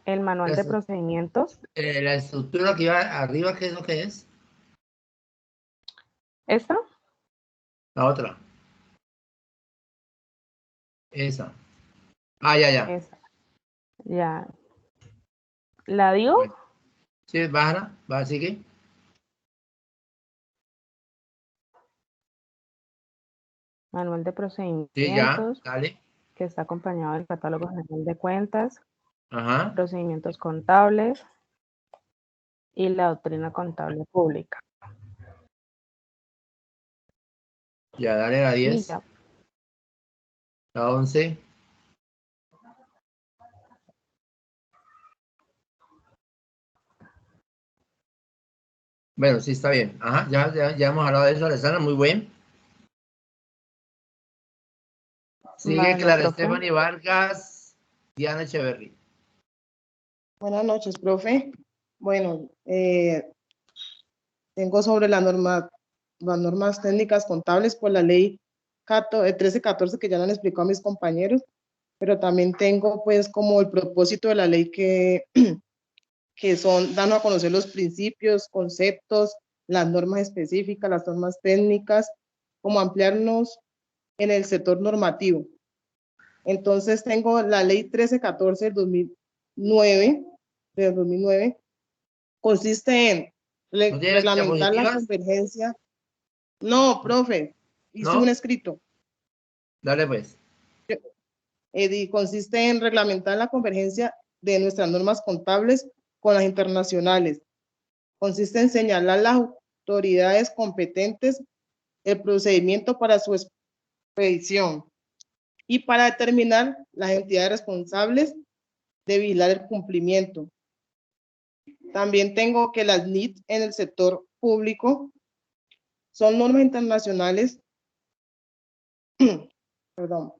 el manual de procedimientos. La estructura que iba arriba, ¿qué es lo que es? ¿Esta? La otra. Esa. Ah, ya. Esa. Ya. ¿La digo? Bueno. Sí, bájala, sigue. Manual de Sí, procedimientos. ya, dale. Que está acompañado del catálogo general de cuentas, Ajá. procedimientos contables y la doctrina contable pública. Ya, dale la 10. Ya. La 11. Bueno, sí, está bien. Ajá, ya hemos hablado de eso, Alessandra, muy bien. Sigue Vale, Clara profe. Stephanie Vargas, Diana Echeverry. Buenas noches, profe. Bueno, tengo sobre las normas técnicas contables por la ley 1314 que ya lo han explicado mis compañeros, pero también tengo pues como el propósito de la ley que son dando a conocer los principios, conceptos, las normas específicas, las normas técnicas, como ampliarnos en el sector normativo. Entonces tengo la ley 1314 del 2009, consiste en ¿No tiene reglamentar la diapositivas? convergencia. No, profe, hice un ¿No? escrito. Dale pues. Consiste en reglamentar la convergencia de nuestras normas contables con las internacionales. Consiste en señalar las autoridades competentes, el procedimiento para su expedición y para determinar las entidades responsables de vigilar el cumplimiento. También tengo que las NIT en el sector público son normas internacionales, perdón,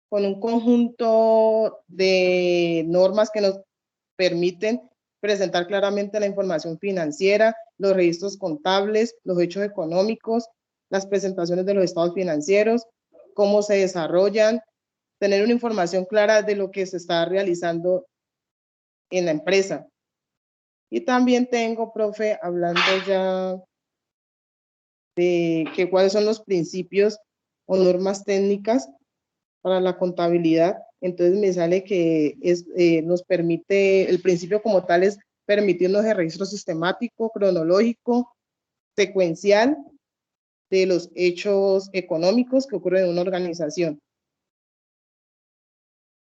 con un conjunto de normas que nos permiten presentar claramente la información financiera, los registros contables, los hechos económicos, las presentaciones de los estados financieros, cómo se desarrollan, tener una información clara de lo que se está realizando en la empresa. Y también tengo, profe, hablando ya de que cuáles son los principios o normas técnicas para la contabilidad. Entonces me sale que nos permite, el principio como tal es permitirnos el registro sistemático, cronológico, secuencial de los hechos económicos que ocurren en una organización.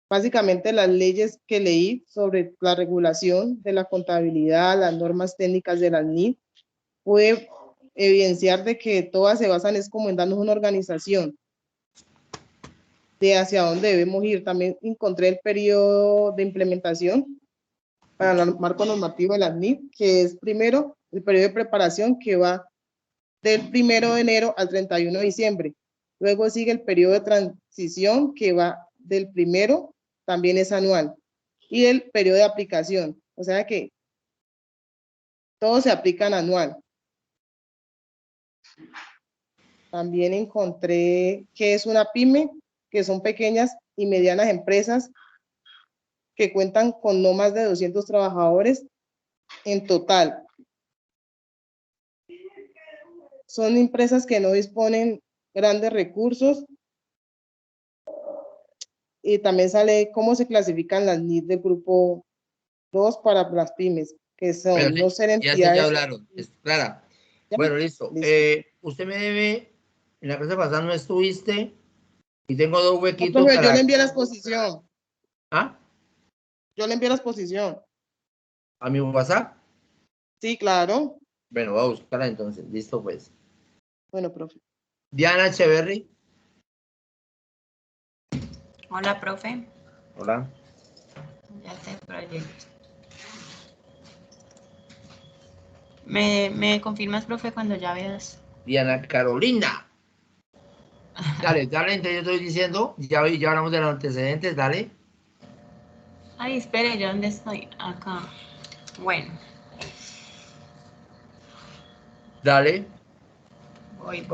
Básicamente las leyes que leí sobre la regulación de la contabilidad, las normas técnicas de la NIT, pude evidenciar de que todas se basan es como en darnos una organización de hacia dónde debemos ir. También encontré el periodo de implementación para el marco normativo de la NIT, que es primero el periodo de preparación que va del 1 de enero al 31 de diciembre. Luego sigue el periodo de transición que va del 1, también es anual, y el periodo de aplicación. O sea que todos se aplican anual. También encontré que es una pyme, que son pequeñas y medianas empresas que cuentan con no más de 200 trabajadores en total. Son empresas que no disponen grandes recursos. Y también sale cómo se clasifican las NID del grupo 2 para las pymes, que son Bueno, no ser ya entidades. hablaron, es clara. ¿Ya? Bueno, listo. Listo. Usted me debe, en la clase pasada no estuviste y tengo dos No, huequitos profe, para... yo le envié la exposición. ¿Ah? Yo le envié la exposición. ¿A mi WhatsApp? Sí, claro. Bueno, voy a buscarla entonces. Listo, pues. Bueno, profe. Diana Echeverry. Hola, profe. Hola. Ya está el proyecto. ¿Me confirmas, profe, cuando ya veas? Diana Carolina. Dale, entonces yo estoy diciendo, ya hablamos de los antecedentes, dale. Ay, espere, ¿yo dónde estoy? Acá. Bueno. Dale. Voy.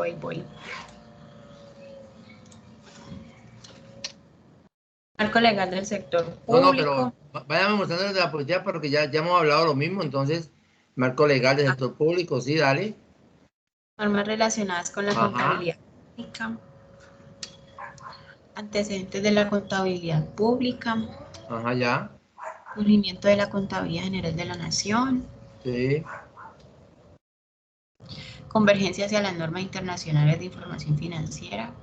Marco legal del sector público. No, pero váyame mostrando desde la policía porque ya hemos hablado lo mismo, entonces, marco legal del sector público, sí, dale. Normas relacionadas con la Ajá. contabilidad pública. Antecedentes de la contabilidad pública. Ajá, ya. Cumplimiento de la contabilidad general de la nación. Sí. Convergencia hacia las normas internacionales de información financiera.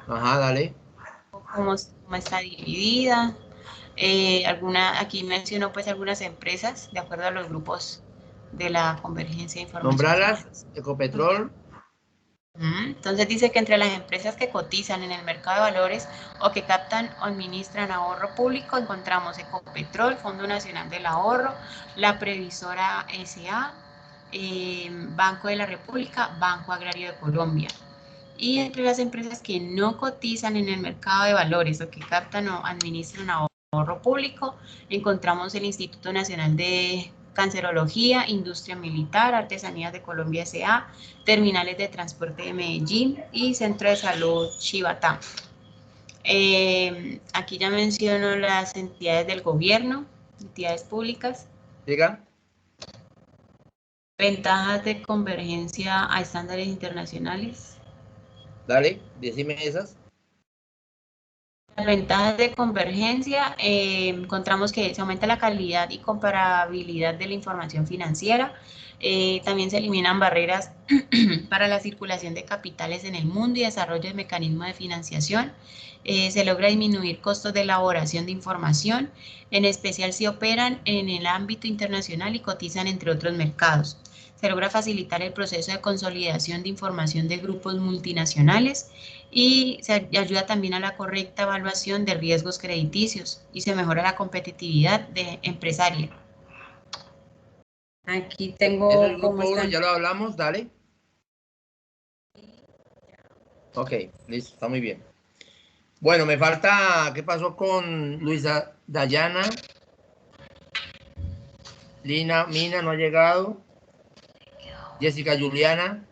Ajá, dale. Cómo está dividida. Aquí menciono pues algunas empresas de acuerdo a los grupos de la convergencia de información Nombrarlas, financiera. Ecopetrol. Entonces dice que entre las empresas que cotizan en el mercado de valores o que captan o administran ahorro público encontramos Ecopetrol, Fondo Nacional del Ahorro, la Previsora S.A., Banco de la República, Banco Agrario de Colombia. Y entre las empresas que no cotizan en el mercado de valores o que captan o administran ahorro público, encontramos el Instituto Nacional de Cancerología, Industria Militar, Artesanías de Colombia S.A., Terminales de Transporte de Medellín y Centro de Salud Chivatá. Aquí ya menciono las entidades del gobierno, entidades públicas. Diga. Ventajas de convergencia a estándares internacionales. Dale, decime esas. Las ventajas de convergencia, encontramos que se aumenta la calidad y comparabilidad de la información financiera. También se eliminan barreras para la circulación de capitales en el mundo y desarrollo de mecanismos de financiación. Se logra disminuir costos de elaboración de información, en especial si operan en el ámbito internacional y cotizan entre otros mercados. Se logra facilitar el proceso de consolidación de información de grupos multinacionales y se ayuda también a la correcta evaluación de riesgos crediticios y se mejora la competitividad empresaria. Aquí tengo Eso es el cómo grupo 1, están. ya lo hablamos, dale. Ok, listo, está muy bien. Bueno, me falta, ¿qué pasó con Luisa Dayana? Mina no ha llegado. Jessica Juliana.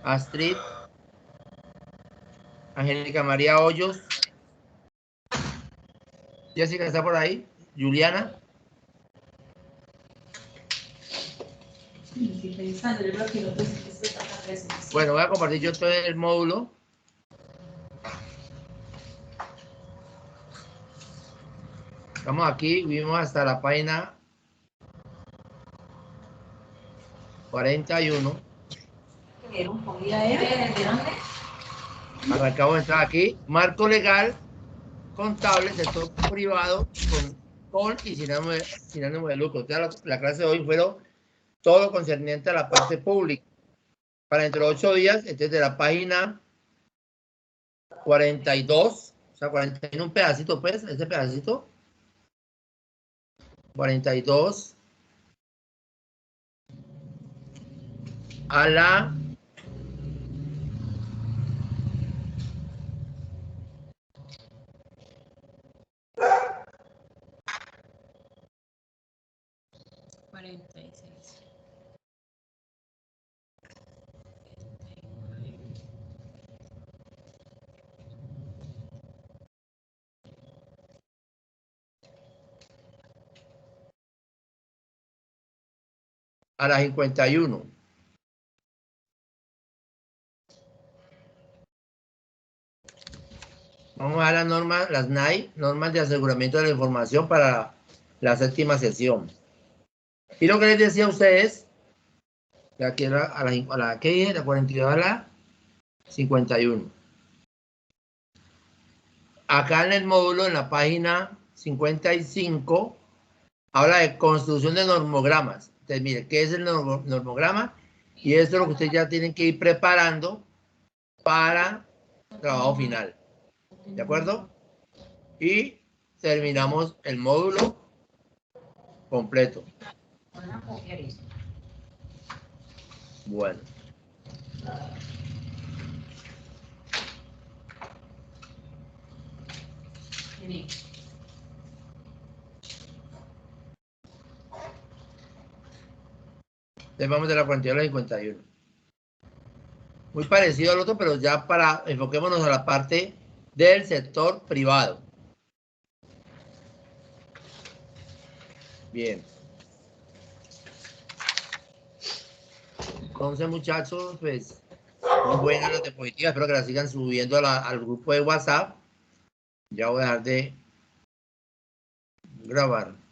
Astrid. Angélica María Hoyos. Jessica está por ahí. Juliana. Bueno, voy a compartir yo todo el módulo. Estamos aquí, vimos hasta la página 41. Arrancamos de entrar aquí. Marco legal, contable, sector privado, con y sin ánimo de lucro. O sea, la clase de hoy fueron todo lo concerniente a la parte pública. Para dentro de 8 días, entonces de la página 42, o sea, 41 un pedacito, pues, ese pedacito. 42 a la 42 a la 51. Vamos a ver las normas, las NAI, normas de aseguramiento de la información para la 7ª sesión. Y lo que les decía a ustedes, de aquí a la ¿qué dije? La 42 a la 51. Acá en el módulo, en la página 55, habla de construcción de normogramas. Entonces, mire, ¿qué es el normograma? Y esto es lo que ustedes ya tienen que ir preparando para trabajo final. ¿De acuerdo? Y terminamos el módulo completo. Bueno. Entonces vamos de la 42 a la 51. Muy parecido al otro, pero ya enfoquémonos a la parte del sector privado. Bien. Entonces, muchachos, pues, muy buenas las diapositivas. Espero que las sigan subiendo al grupo de WhatsApp. Ya voy a dejar de grabar.